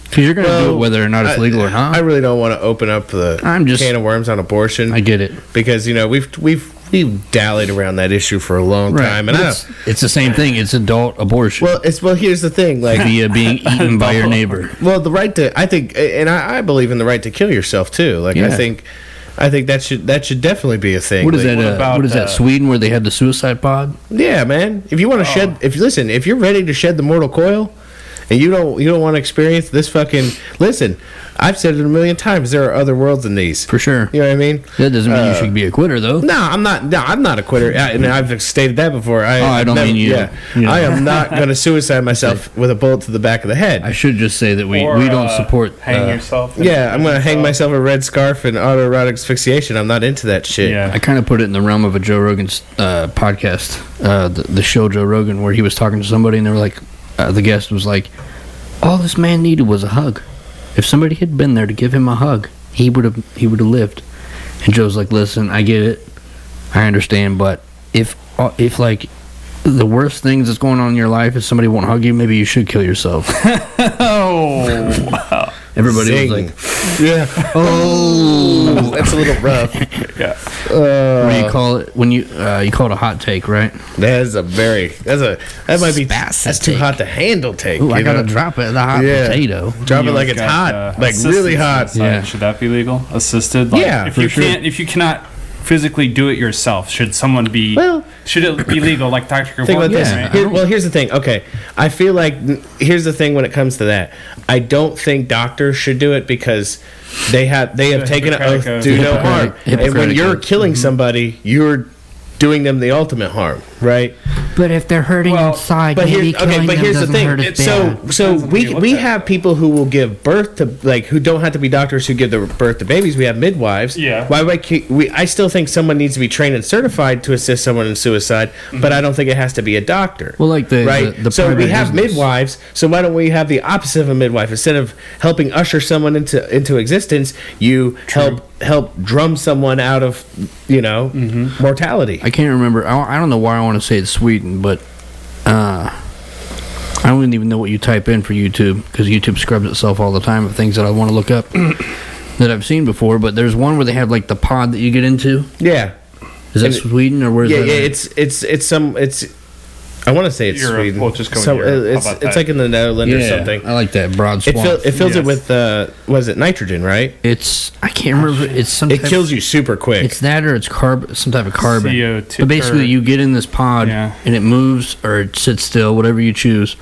because you're going to do it whether or not it's legal or not. I really don't want to open up the can of worms on abortion. I get it. Because, you know, we've dallied around that issue for a long time, and it's the same thing. It's adult abortion. well here's the thing, like via being eaten by your neighbor. well, the right to, I think, and I believe in the right to kill yourself too. Like, Yeah. I think that should definitely be a thing. What is Like, that? What is that? Sweden, where they had the suicide pod? Yeah, man. If you want to if you're ready to shed the mortal coil, and you don't want to experience this fucking, listen, I've said it a million times, there are other worlds than these. For sure. You know what I mean? That doesn't mean you should be a quitter, though. No, I'm not a quitter. And I've stated that before. I don't mean you. Yeah, You know. I am not going to suicide myself with a bullet to the back of the head. I should just say that we don't support. hang yourself. Yeah, I'm going to hang myself a red scarf and autoerotic asphyxiation. I'm not into that shit. Yeah. I kind of put it in the realm of a Joe Rogan's podcast, the show Joe Rogan, where he was talking to somebody, and they were like, the guest was like, all this man needed was a hug. If somebody had been there to give him a hug, he would have lived. And Joe's like, listen, I get it, I understand, but if like the worst things that's going on in your life is somebody won't hug you, maybe you should kill yourself. Oh. Everybody was like, Yeah. oh, That's a little rough. Yeah. what do you call it when you call it a hot take, right? That might be that's too hot to handle. Take. Ooh, I you gotta know? drop it, the hot potato. Drop it You like it's got, hot, like assisted really hot. suicide. Yeah. Should that be legal? Assisted? Like, Yeah, If for you sure. if you cannot physically do it yourself, should someone be? Well, should it be legal? Like Dr. think about Gavor, this. right? Here's the thing. Okay, I feel like here's the thing when it comes to that. I don't think doctors should do it because they have taken an oath to do no harm. And when Hippocratic you're oath. killing somebody, you're doing them the ultimate harm, right? But if they're hurting inside, But maybe here's killing them the doesn't thing. hurt as So bad. so Depends on who you look we at. have people who will give birth to, like, who don't have to be doctors who give birth to babies. We have midwives. Yeah. I still think someone needs to be trained and certified to assist someone in suicide, but I don't think it has to be a doctor. Well, like the so we private have business. midwives. So why don't we have the opposite of a midwife? Instead of helping usher someone into existence, you help drum someone out of mortality. I can't remember. I don't know why I want to say it's Sweden, but I don't even know what you type in for YouTube, because YouTube scrubs itself all the time of things that I want to look up that I've seen before. But there's one where they have like the pod that you get into. Yeah. Is that And- Sweden or where's Yeah, that? yeah, at? I want to say it's Europe. Sweden. We'll just go so Europe. How it's about it's that? like in the Netherlands or something. I like that broad It, swamp. it fills it Yes. with what is it, nitrogen, right? It's I can't remember. It's some. It type kills you super quick. It's that or it's some type of carbon. CO2 But basically, you get in this pod Yeah. and it moves or it sits still, whatever you choose.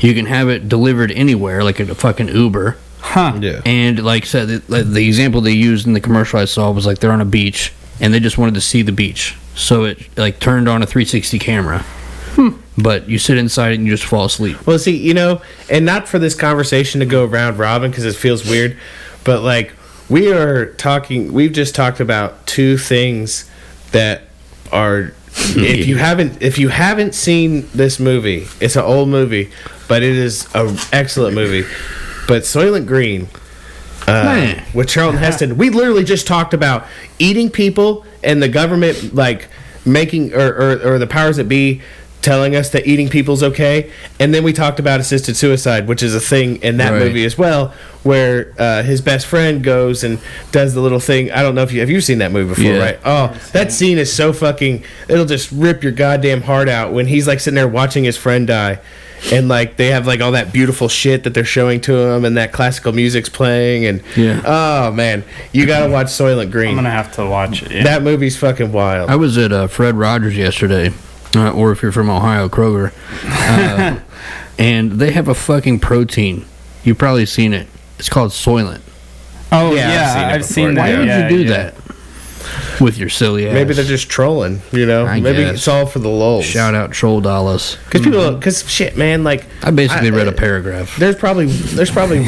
You can have it delivered anywhere, like a fucking Uber. Huh. Yeah. And like I said, the example they used in the commercial I saw was like they're on a beach and they just wanted to see the beach, so it like turned on a 360 camera. But you sit inside and you just fall asleep. Well, see, and not for this conversation to go round robin because it feels weird, but like we've just talked about two things that are if you haven't seen this movie, it's an old movie, but it is an excellent movie. But Soylent Green Man. with Charlton Heston, we literally just talked about eating people and the government like making or the powers that be telling us that eating people's okay, and then we talked about assisted suicide, which is a thing in that Right. movie as well, where his best friend goes and does the little thing. I don't know if you've seen that movie before, Yeah. right? Oh, that scene is so fucking, it'll just rip your goddamn heart out when he's like sitting there watching his friend die, and like they have like all that beautiful shit that they're showing to him, and that classical music's playing, and oh man, you gotta watch Soylent Green. I'm gonna have to watch it. Yeah. That movie's fucking wild. I was at Fred Rogers yesterday, or if you're from Ohio, Kroger, and they have a fucking protein. You've probably seen it. It's called Soylent. Oh Yeah, yeah, I've seen before. that. Why would yeah, you do yeah. that with your silly ass? Maybe they're just trolling, I Maybe guess. it's all for the lulz. Shout out Troll Dollars. Because shit, man, like I basically read a paragraph. There's probably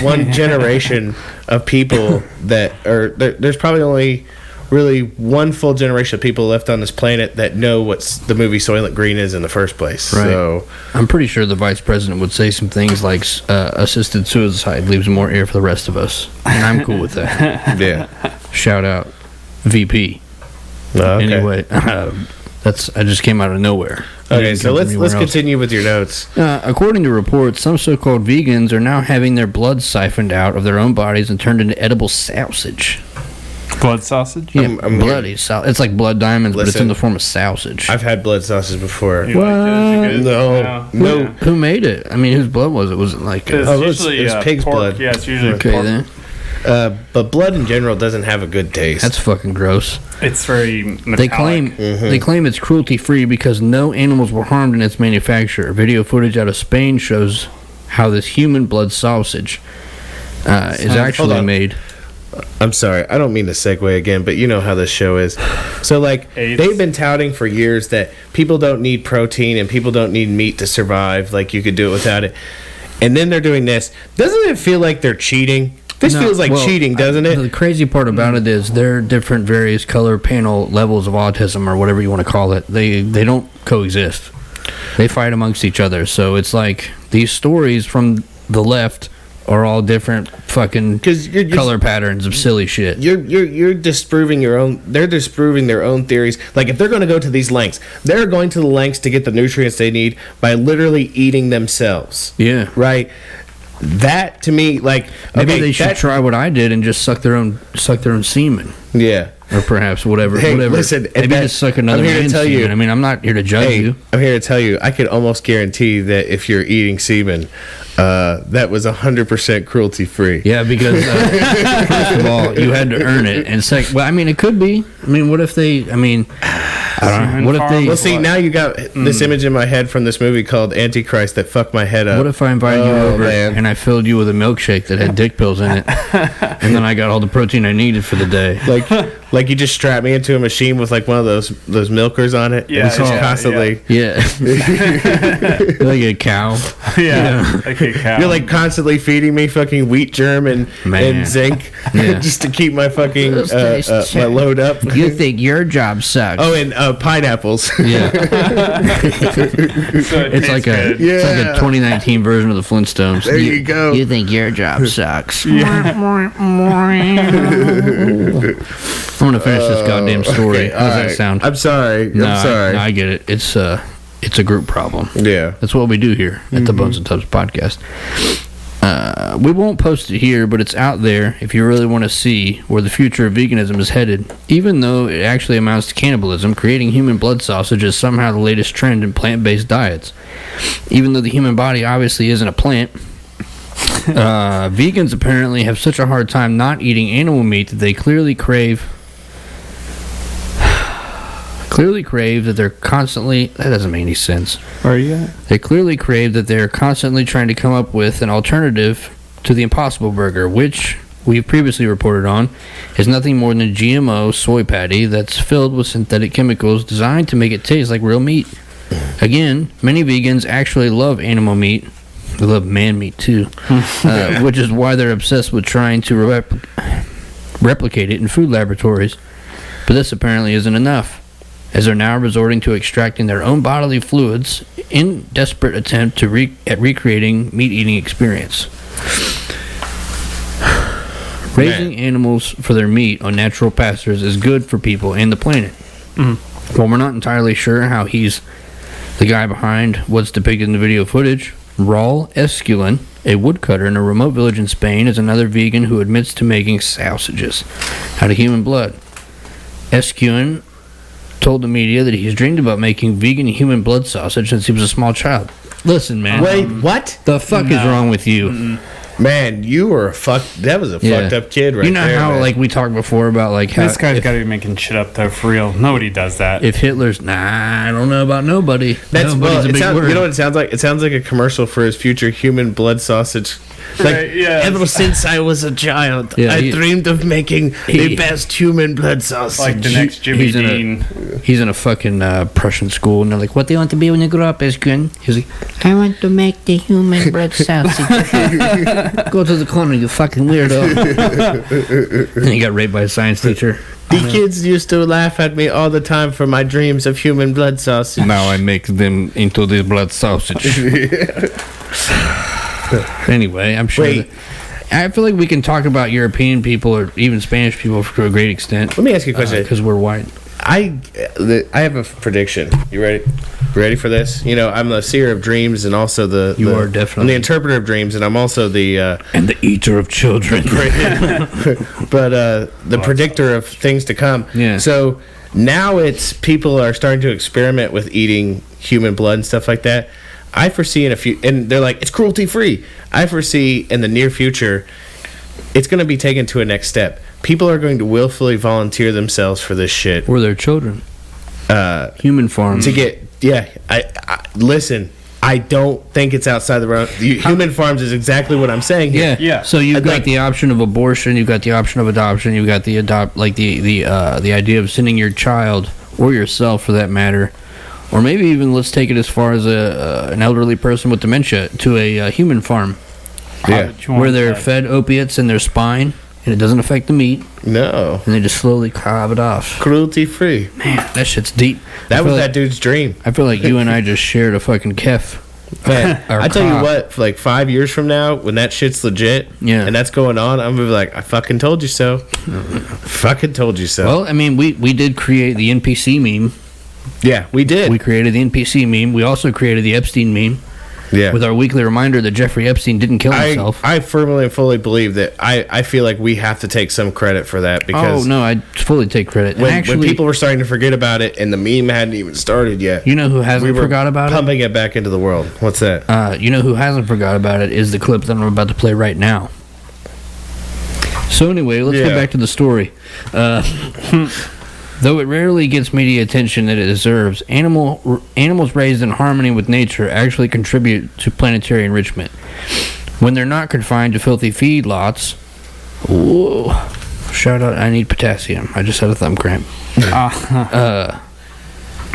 one generation of people that there's probably only really one full generation of people left on this planet that know what the movie Soylent Green is in the first place. Right. So I'm pretty sure the vice president would say some things like assisted suicide leaves more air for the rest of us. And I'm cool with that. yeah. Shout out VP. Okay. Anyway, I just came out of nowhere. Okay, Didn't so come from let's anywhere else. continue with your notes. According to reports, some so-called vegans are now having their blood siphoned out of their own bodies and turned into edible sausage. Blood sausage. Yeah, I'm bloody it's like blood diamonds, but it's Listen. in the form of sausage. I've had blood sausage before. You like those? You good? No. No. No. Who made it? I mean, whose blood was it? Was it like It's Oh, it's usually pig's pork. blood. Yeah, it's usually okay pork. then? But blood in general doesn't have a good taste. That's fucking gross. It's very metallic. They claim it's cruelty free because no animals were harmed in its manufacture. Video footage out of Spain shows how this human blood sausage is Hold actually on. made. I'm sorry, I don't mean to segue again, but you know how this show is. So, like, AIDS. they've been touting for years that people don't need protein and people don't need meat to survive. Like, you could do it without it. And then they're doing this. Doesn't it feel like they're cheating? This No, feels like well, cheating, doesn't it? The crazy part about it is there are different various color panel levels of autism or whatever you want to call it. They don't coexist. They fight amongst each other. So it's like these stories from the left are all different fucking 'Cause you're color patterns of silly shit. You're disproving your own. They're disproving their own theories. Like, if they're going to go to these lengths, they're going to the lengths to get the nutrients they need by literally eating themselves. Yeah. Right. That to me, like, Maybe okay, they should that- try what I did and just suck their own semen, Yeah. or perhaps whatever. Hey, whatever. listen, Maybe that- just suck another I'm here to man's tell semen. you- I mean, I'm not here to judge Hey, you. I'm here to tell you, I could almost guarantee that if you're eating semen, that was 100% cruelty free. Yeah, because first of all, you had to earn it, and second, well, I mean, it could be. I mean, what if they? I mean, I don't know. What if they? Well, see, now you got this image in my head from this movie called Antichrist that fucked my head up. What if I invited you Oh, over man. and I filled you with a milkshake that had dick pills in it, and then I got all the protein I needed for the day? Like you just strap me into a machine with like one of those milkers on it. Yeah, and it's just yeah, constantly. Yeah, like a cow. Yeah, like a cow. You're like constantly feeding me fucking wheat germ and Man. zinc Yeah. just to keep my fucking my load up. You think your job sucks? Oh, and pineapples. Yeah, So it it's tastes like a good. it's like Yeah. a 2019 version of the Flintstones. There you go. You think your job sucks? I'm gonna finish this goddamn story. Okay, How's that alright. sound? I'm sorry. No, I'm sorry. I get it. It's a group problem. Yeah. That's what we do here at the Bones and Tubs podcast. We won't post it here, but it's out there if you really want to see where the future of veganism is headed. Even though it actually amounts to cannibalism, creating human blood sausage is somehow the latest trend in plant-based diets. Even though the human body obviously isn't a plant, vegans apparently have such a hard time not eating animal meat that they clearly crave that they're constantly... That doesn't make any sense. Where are you at? They clearly crave that they're constantly trying to come up with an alternative to the Impossible Burger, which we've previously reported on is nothing more than a GMO soy patty that's filled with synthetic chemicals designed to make it taste like real meat. Again, many vegans actually love animal meat. They love man meat too, which is why they're obsessed with trying to replicate it in food laboratories. But this apparently isn't enough, as they're now resorting to extracting their own bodily fluids in desperate attempt to at recreating meat-eating experience. Raising animals for their meat on natural pastures is good for people and the planet. While we're not entirely sure how he's the guy behind what's depicted in the video footage, Raul Esculin, a woodcutter in a remote village in Spain, is another vegan who admits to making sausages out of human blood. Esculin told the media that he's dreamed about making vegan human blood sausage since he was a small child. Listen, man. Wait, what? The fuck is wrong with you? Man, you were a that was a fucked up kid right there. You know how, man. like, we talked before about, like, how... This guy's got to be making shit up, though, for real. Nobody does that. If Hitler's... Nah, I don't know about nobody. Nobody's a big word. You know what it sounds like? It sounds like a commercial for his future human blood sausage. Like, Right, yeah. ever since I was a child, Yeah, I dreamed of making the best human blood sausage. Like the next Jimmy he's in a- Dean. He's in a fucking Prussian school, and they're like, what do you want to be when you grow up, Esculin? He's like, I want to make the human blood sausage. Go to the corner, you fucking weirdo. And he got raped by a science teacher. The kids used to laugh at me all the time for my dreams of human blood sausage. Now I make them into this blood sausage. Anyway, I'm sure. Wait. I feel like we can talk about European people or even Spanish people to a great extent. Let me ask you a question. Because we're white. I have a prediction. You ready? Ready for this? You know, I'm the seer of dreams and also You are definitely. I'm the interpreter of dreams, and I'm also the And the eater of children. the predictor of things to come. Yeah. So now it's people are starting to experiment with eating human blood and stuff like that. I foresee in a few, and they're like, it's cruelty free. I foresee in the near future, it's going to be taken to a next step. People are going to willfully volunteer themselves for this shit. Or their children. Human farms. To get, I listen, I don't think it's outside the realm. Human farms is exactly what I'm saying here. Yeah. So you've got Like- the option of abortion, you've got the option of adoption, you've got the the idea of sending your child or yourself, for that matter, or maybe even let's take it as far as an elderly person with dementia to a human farm, where they're fed opiates in their spine and it doesn't affect the meat, No. and they just slowly carve it off. Cruelty free. Man, that shit's deep. That was like, that dude's dream. I feel like you and I just shared a fucking kef. Man, Or I tell you cock. what, for like 5 years from now, when that shit's legit, Yeah. and that's going on, I'm gonna be like, I fucking told you so. Fucking told you so. Well, I mean, we did create the NPC meme. yeah, we did. We created the NPC meme. We also created the Epstein meme yeah. with our weekly reminder that Jeffrey Epstein didn't kill himself. I firmly and fully believe that I feel like we have to take some credit for that because Oh, no, I fully take credit. And when actually, people were starting to forget about it and the meme hadn't even started yet, you know who hasn't forgot about pumping it back into the world. What's that? it? You know who hasn't forgot about it is the clip that I'm about to play right now. So anyway, let's get Yeah. back to the story. Though it rarely gets media attention that it deserves, animals raised in harmony with nature actually contribute to planetary enrichment. When they're not confined to filthy feedlots, ooh, shout out, I need potassium. I just had a thumb cramp.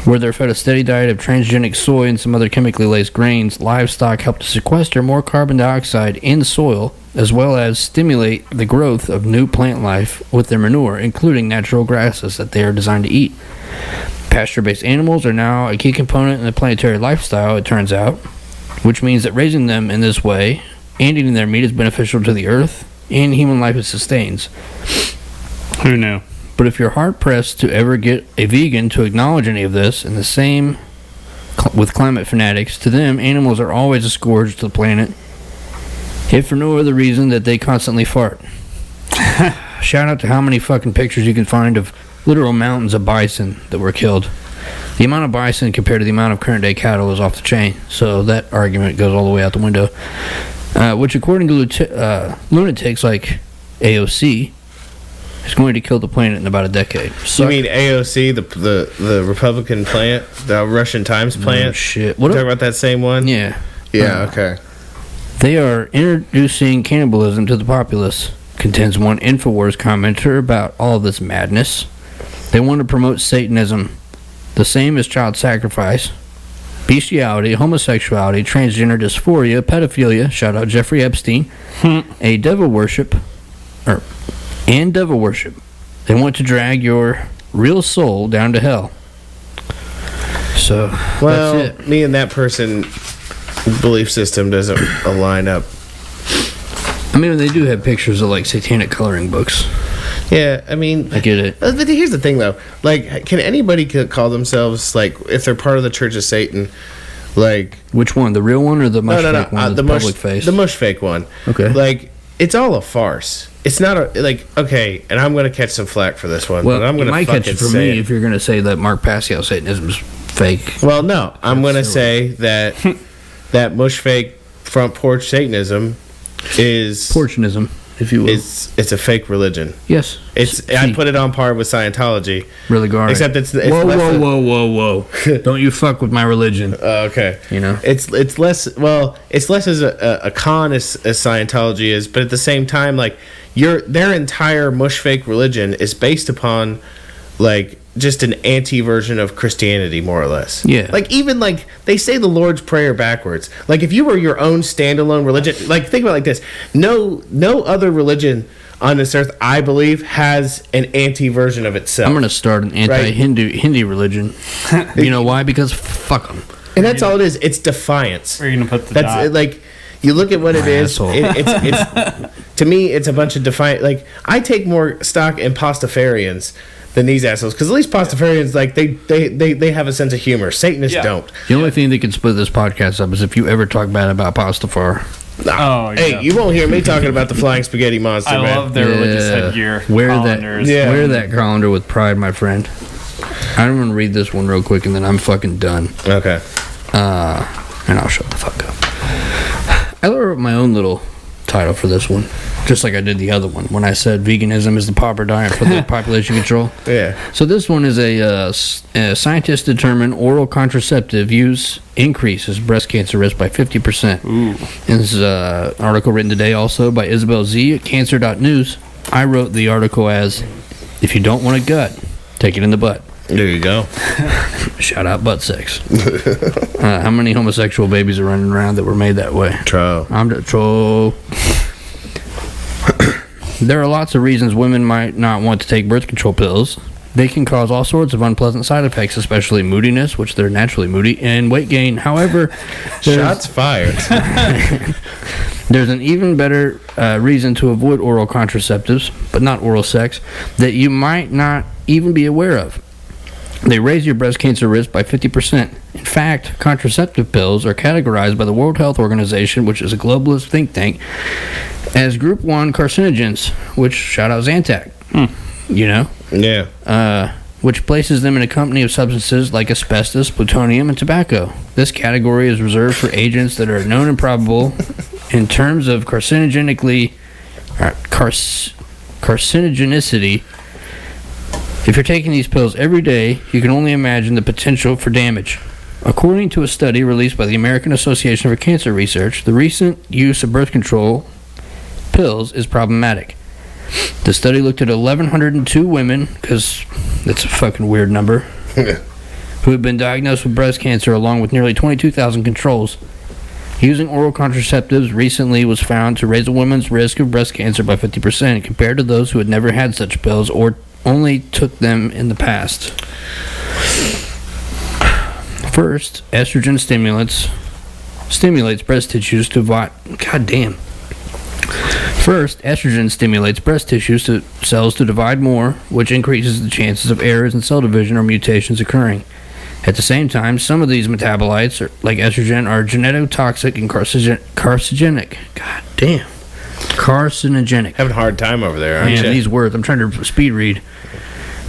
Where they're fed a steady diet of transgenic soy and some other chemically laced grains, livestock help to sequester more carbon dioxide in soil, as well as stimulate the growth of new plant life with their manure, including natural grasses that they are designed to eat. Pasture-based animals are now a key component in the planetary lifestyle, it turns out, which means that raising them in this way and eating their meat is beneficial to the earth and human life it sustains. Who knew? But if you're hard-pressed to ever get a vegan to acknowledge any of this, and the same with climate fanatics, to them, animals are always a scourge to the planet, if for no other reason that they constantly fart. Shout out to how many fucking pictures you can find of literal mountains of bison that were killed. The amount of bison compared to the amount of current day cattle is off the chain. So that argument goes all the way out the window. Which, according to lunatics like AOC, is going to kill the planet in about a decade. You mean AOC, the Republican plant, the Russian Times plant? Oh, shit. What talking about that same one? Yeah. Yeah, okay. They are introducing cannibalism to the populace, contends one InfoWars commenter about all this madness. They want to promote Satanism, the same as child sacrifice, bestiality, homosexuality, transgender dysphoria, pedophilia, shout out Jeffrey Epstein, and devil worship. They want to drag your real soul down to hell. So, well, that's it. me and that person belief system doesn't align up. I mean, they do have pictures of like satanic coloring books. Yeah, I mean, I get it. But here's the thing, though. Like, can anybody call themselves, like, if they're part of the Church of Satan, like... Which one? The real one or the mush fake one? The public face? The mush fake one. Okay. Like, it's all a farce. It's not a... Like, okay, and I'm going to catch some flack for this one. Well, but I'm going to might catch it for me if you're going to say that Mark Pascal Satanism is fake. Well, no. I'm going to say that that mush fake front porch Satanism is... Portionism, if you will. It's a fake religion. Yes. I put it on par with Scientology. Really, Gar. Except it's whoa. Don't you fuck with my religion. Okay. You know? It's less as a con as Scientology is, but at the same time, like, their entire mush fake religion is based upon, like, just an anti-version of Christianity, more or less. Yeah. Like, even, like, they say the Lord's Prayer backwards. Like, if you were your own standalone religion, like, think about it like this. No other religion on this earth, I believe, has an anti-version of itself. I'm going to start an anti-Hindu religion. You know why? Because fuck them. And that's all it is. It's defiance. Where are you going to put the That's dot? like, you look at what it is. Asshole. It's to me, it's a bunch of defiant. Like, I take more stock in Pastafarians than these assholes, because at least Pastafarians, like, they have a sense of humor. Satanists don't. The only thing that can split this podcast up is if you ever talk bad about Pastafar. Nah. Oh, yeah. Hey, you won't hear me talking about the flying spaghetti monster, I man. love their religious headgear. Wear that colander with pride, my friend. I'm going to read this one real quick, and then I'm fucking done. Okay. And I'll shut the fuck up. I wrote my own little title for this one, just like I did the other one when I said veganism is the proper diet for the population control. Yeah. So this one is a scientists determine oral contraceptive use increases breast cancer risk by 50%. Ooh. And this is an article written today also by Isabel Z at cancer.news. I wrote the article as, if you don't want a gut, take it in the butt. There you go. Shout out butt sex. How many homosexual babies are running around that were made that way? Troll. I'm the troll. There are lots of reasons women might not want to take birth control pills. They can cause all sorts of unpleasant side effects, especially moodiness, which they're naturally moody, and weight gain. However, Shots fired. there's an even better reason to avoid oral contraceptives, but not oral sex, that you might not even be aware of. They raise your breast cancer risk by 50%. In fact, contraceptive pills are categorized by the World Health Organization, which is a globalist think tank, as Group 1 carcinogens, which, shout out Zantac, you know? Yeah. Which places them in a company of substances like asbestos, plutonium, and tobacco. This category is reserved for agents that are known and probable in terms of carcinogenicity. If you're taking these pills every day, you can only imagine the potential for damage. According to a study released by the American Association for Cancer Research, the recent use of birth control pills is problematic. The study looked at 1,102 women, because that's a fucking weird number, who had been diagnosed with breast cancer, along with nearly 22,000 controls. Using oral contraceptives recently was found to raise a woman's risk of breast cancer by 50% compared to those who had never had such pills or only took them in the past. First, estrogen stimulates breast tissues to First, estrogen stimulates breast tissues cells to divide more, which increases the chances of errors in cell division or mutations occurring. At the same time, some of these metabolites, like estrogen, are genotoxic and carcinogenic. God damn. Carcinogenic. Having a hard time over there, aren't Man, you? these words. I'm trying to speed read.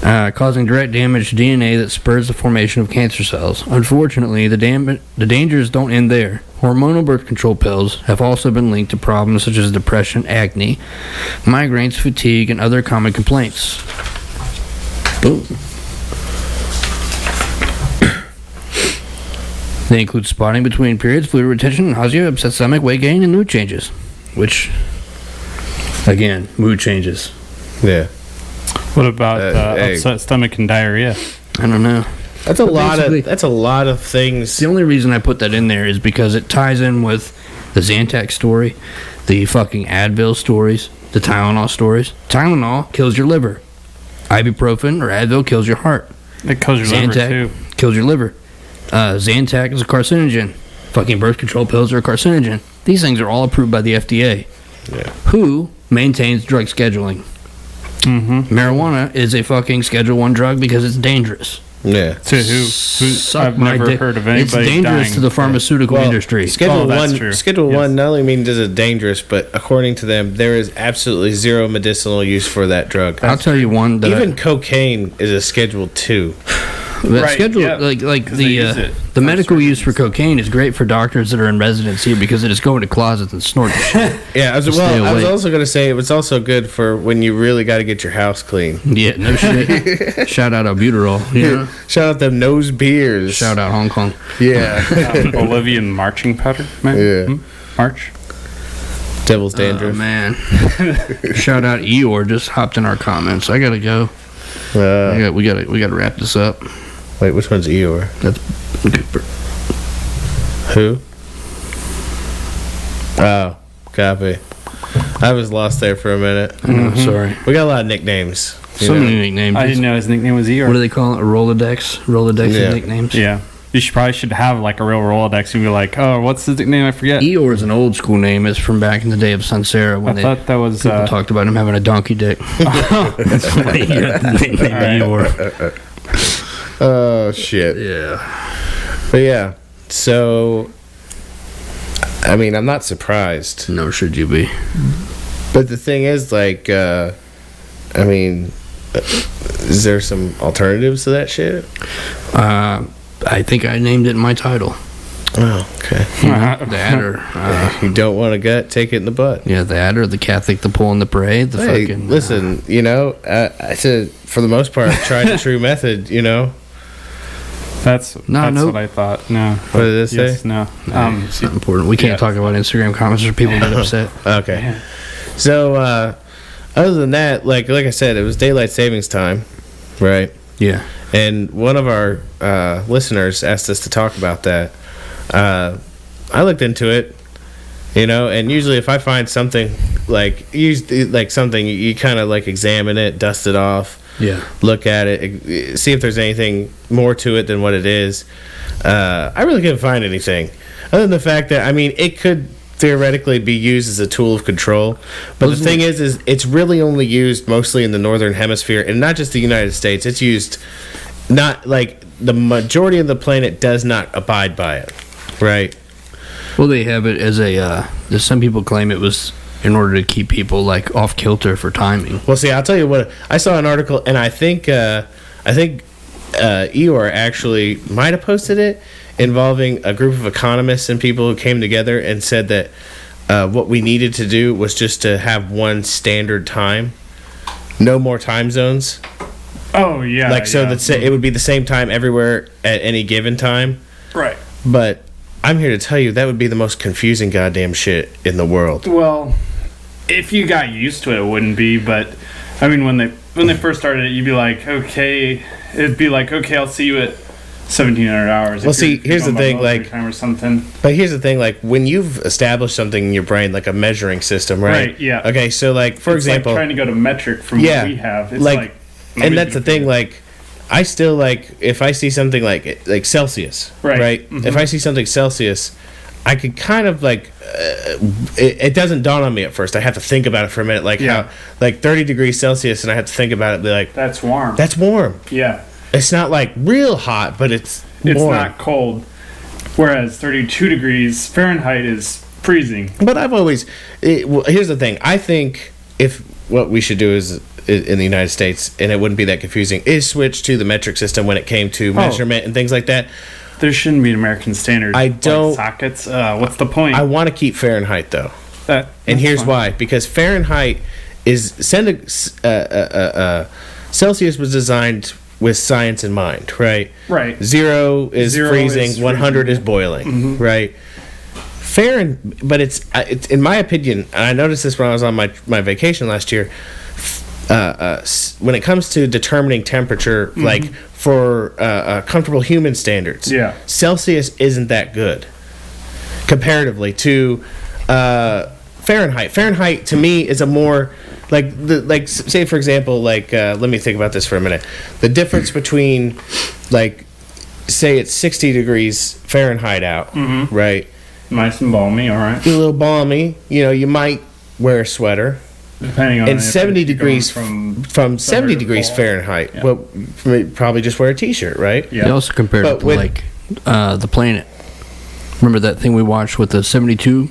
causing direct damage to DNA that spurs the formation of cancer cells. Unfortunately, the dangers don't end there. Hormonal birth control pills have also been linked to problems such as depression, acne, migraines, fatigue, and other common complaints. Boom. They include spotting between periods, fluid retention, nausea, upset stomach, weight gain, and mood changes. Which, again, mood changes. Yeah. What about upset stomach and diarrhea? I don't know. That's a lot of things. The only reason I put that in there is because it ties in with the Zantac story, the fucking Advil stories, the Tylenol stories. Tylenol kills your liver. Ibuprofen or Advil kills your heart. It kills your liver too. Kills your liver. Zantac is a carcinogen. Fucking birth control pills are a carcinogen. These things are all approved by the FDA. Yeah. Who maintains drug scheduling? Marijuana is a fucking Schedule 1 drug because it's dangerous. Yeah. To who I've never heard of anybody It's dangerous dying. to the pharmaceutical industry. Schedule that's true. Schedule Yes. 1 not only means is it dangerous, but according to them, there is absolutely zero medicinal use for that drug. I'll tell you one that Even cocaine is a Schedule 2. that Right, schedule yeah. like 'Cause they use it the for medical certain use for cocaine is great for doctors that are in residency because they just go into closets and snort the shit. Yeah, I was Stay also awake. going to say it was also good for when you really got to get your house clean. Yeah, no shit. Shout out albuterol. Yeah. Shout out them nose beers. Shout out Hong Kong. Yeah. Bolivian marching powder, man. Yeah. March. Devil's Oh dandruff. man. Shout out Eeyore just hopped in our comments. I gotta go. We gotta wrap this up. Wait, which one's Eeyore? That's Who? Oh, copy. I was lost there for a minute. sorry. We got a lot of nicknames. you So know. many nicknames. I didn't know his nickname was Eeyore. What do they call it? A Rolodex? Rolodex Yeah. of nicknames? Yeah. You probably should have like a real Rolodex and be like, oh, what's his nickname? I forget. Eeyore is an old school name. It's from back in the day of Sunsera I when thought that was. people talked about him having a donkey dick. That's why he got the nickname Eeyore. Oh, shit. Yeah. But yeah, so, I mean, I'm not surprised. Nor should you be. But the thing is, like, I mean, is there some alternatives to that shit? I think I named it in my title. Oh, okay. That or You don't want a gut, take it in the butt. that or the Catholic, the pull and the pray. The Hey, fucking listen, you know, I said, for the most part, tried and true method, you know? That's nope. what I thought. No. What did it say? Yes, no. it's not important. We can't yeah. talk about Instagram comments or people get upset. Okay. Yeah. So, other than that, like I said, it was daylight savings time, right? Yeah. And one of our listeners asked us to talk about that. I looked into it, you know, and usually if I find something something, you kind of like examine it, dust it off, Yeah. look at it, see if there's anything more to it than what it is. I really couldn't find anything other than the fact that, I mean, it could theoretically be used as a tool of control, but the thing is it's really only used mostly in the northern hemisphere, and not just the United States. It's used, not like the majority of the planet does not abide by it, right? Well, they have it as some people claim it was in order to keep people like off kilter for timing. Well, see, I'll tell you what, I saw an article, and I think Eeyore actually might have posted it, involving a group of economists and people who came together and said that what we needed to do was just to have one standard time, no more time zones. Oh yeah. That it would be the same time everywhere at any given time. Right. But I'm here to tell you that would be the most confusing goddamn shit in the world. Well, if you got used to it, it wouldn't be. But I mean, when they first started it, you'd be like, okay, it'd be like, okay, I'll see you at 1700 hours. Well, see, here's the thing, like, time or something. But here's the thing, like, when you've established something in your brain, like a measuring system, right? Right, yeah. Okay, so, like, for It's example... like trying to go to metric from Yeah, what we have. It's like, like and that's the thing, like, I still, like, if I see something like Celsius, Right. If I see something Celsius, I could kind of, like, it doesn't dawn on me at first. I have to think about it for a minute, like, how, like, 30 degrees Celsius, and I have to think about it and be like... That's warm. That's warm. Yeah. It's not, like, real hot, but it's warm. It's not cold. Whereas 32 degrees Fahrenheit is freezing. But I've always... here's the thing. I think if what we should do is in the United States, and it wouldn't be that confusing, is switched to the metric system when it came to measurement and things like that. There shouldn't be an American standard. I don't. Sockets. What's the point? I want to keep Fahrenheit though, and here's why: because Fahrenheit is Celsius was designed with science in mind, right? Right. 0 is freezing, 100 is boiling, Mm-hmm. right? But it's in my opinion, and I noticed this when I was on my vacation last year. When it comes to determining temperature, like for comfortable human standards, Celsius isn't that good comparatively to Fahrenheit. Fahrenheit to me is a more say for example, let me think about this for a minute. The difference between say it's 60 degrees Fahrenheit out, right? Nice and balmy, all right. A little balmy, you might wear a sweater. Depending on and 70 degrees from 70 degrees Fahrenheit. Yeah. Well, probably just wear a t-shirt, right? Yeah. They also compared it to the planet. Remember that thing we watched with the 72%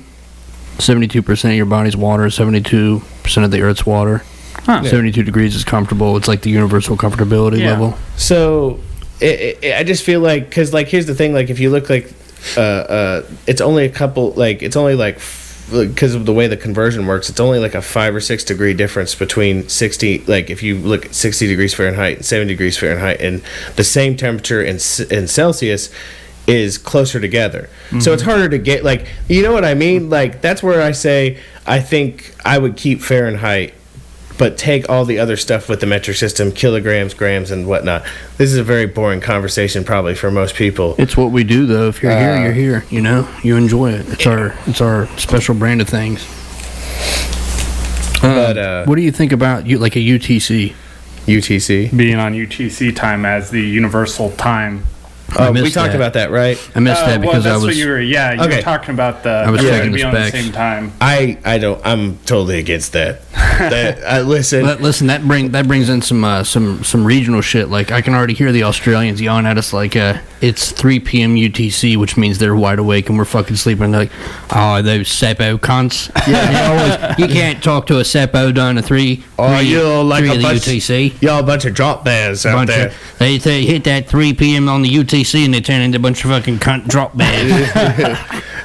of your body's water, 72% of the Earth's water. Huh. 72 degrees is comfortable. It's like the universal comfortability level. So I just feel like, because here's the thing, if you look it's only a couple, it's only because of the way the conversion works, it's only a 5 or 6 degree difference between 60, if you look at 60 degrees Fahrenheit and 70 degrees Fahrenheit, and the same temperature in Celsius is closer together. So it's harder to get, you know what I mean? That's where I say I think I would keep Fahrenheit, but take all the other stuff with the metric system, kilograms, grams, and whatnot. This is a very boring conversation probably for most people. It's what we do, though. If you're here, you're here. You enjoy it. It's our special brand of things. What do you think about a UTC? UTC? Being on UTC time as the universal time. We talked about that, right? I missed that because that's what you were. Yeah, you were talking about the. I was checking the be specs. on the same time. I don't. I'm totally against that. Listen. Listen. That brings in some regional shit. I can already hear the Australians yelling at us it's 3 p.m. UTC, which means they're wide awake and we're fucking sleeping. They're like, oh, those Seppo cunts. Yeah. You can't talk to a Seppo down to 3. Oh, you're like a bunch. UTC. Y'all a bunch of drop bears out there. They hit that 3 p.m. on the UTC. And they turn into a bunch of fucking cunt drop bags.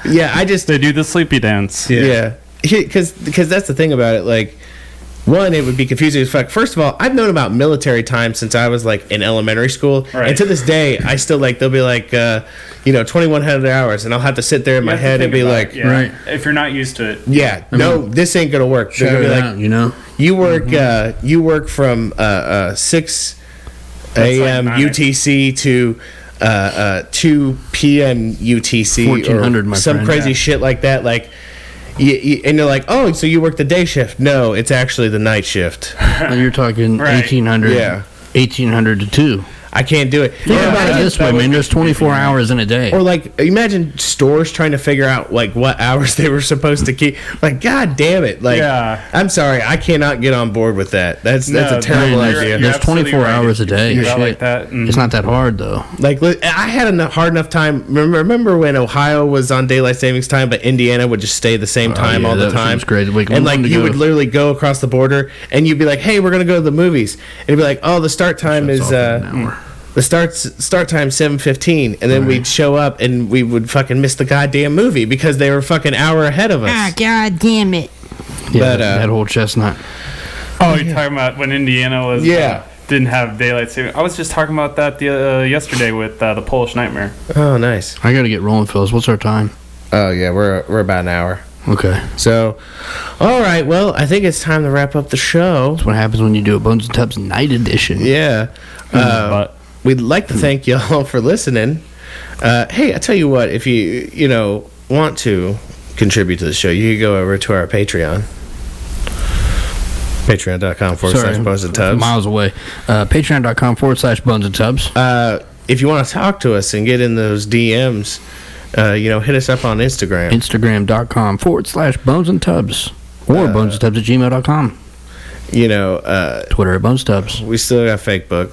Yeah, they do the sleepy dance. Yeah, because that's the thing about it. One, it would be confusing as fuck. First of all, I've known about military time since I was in elementary school, and to this day, I still they'll be 2,100 hours, and I'll have to sit there in my head and be right. If you're not used to it, this ain't gonna work. They're gonna be you work from 6 a.m. UTC to 2 p.m. UTC 1400, or some crazy shit like that. And you're like, oh, so you work the day shift? No, it's actually the night shift. You're talking 1800. Yeah, 1800 to 2. I can't do it. Think about it this way, man. There's 24 hours in a day. Or imagine stores trying to figure out what hours they were supposed to keep. God damn it! I'm sorry, I cannot get on board with that. That's a terrible idea. There's 24 hours a day. Like that. Mm-hmm. It's not that hard though. I had a hard enough time. Remember when Ohio was on daylight savings time, but Indiana would just stay the same time all the time. That was great. And you would literally go across the border, and you'd be like, "Hey, we're gonna go to the movies," and you'd be like, "Oh, the start time is." The start time 7:15, and then we'd show up and we would fucking miss the goddamn movie because they were fucking hour ahead of us. Ah, god damn it! Yeah, but, that whole chestnut. Oh, you're talking about when Indiana was didn't have daylight saving. I was just talking about that yesterday with the Polish Nightmare. Oh, nice. I gotta get rolling, Phils. What's our time? Oh yeah, we're about an hour. Okay. So, all right. Well, I think it's time to wrap up the show. That's what happens when you do a Bones and Tubs Night Edition. Yeah. We'd like to thank y'all for listening. Hey, I tell you what, if you want to contribute to the show, you can go over to our Patreon. Patreon.com/Bones and Tubs. Miles away. Patreon.com/Bones and Tubs. If you want to talk to us and get in those DMs, hit us up on Instagram. Instagram.com/Bones and Tubs. Or bonesandtubs@gmail.com. Twitter @BonesTubs. We still got Facebook.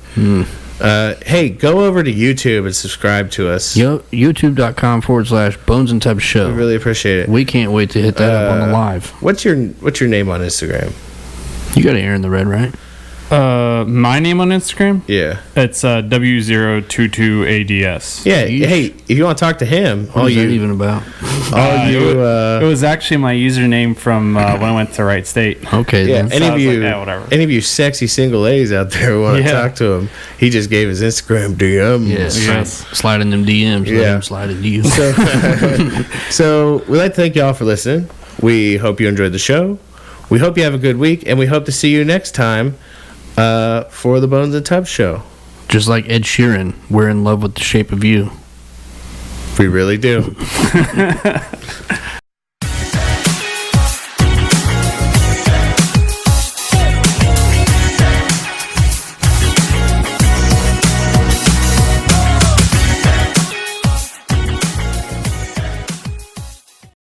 Hey, go over to YouTube and subscribe to us. YouTube.com/Bones and Tubs Show. We really appreciate it. We can't wait to hit that up on the live. What's your name on Instagram? You got Aaron the Red, right? My name on Instagram? Yeah. It's W022ADS. Yeah. Hey, if you want to talk to him, What is that even about? It was actually my username from when I went to Wright State. Okay, yeah, then. any So I of was you, like, yeah, whatever. any of you sexy single A's out there who want to Yeah. talk to him, he just gave his Instagram DM. Yeah, Yes. slide in them DMs. Let Yeah. him slide into you. So we'd like to thank y'all for listening. We hope you enjoyed the show. We hope you have a good week, and we hope to see you next time for the Bones and Tubs show. Just like Ed Sheeran, we're in love with the shape of you. We really do.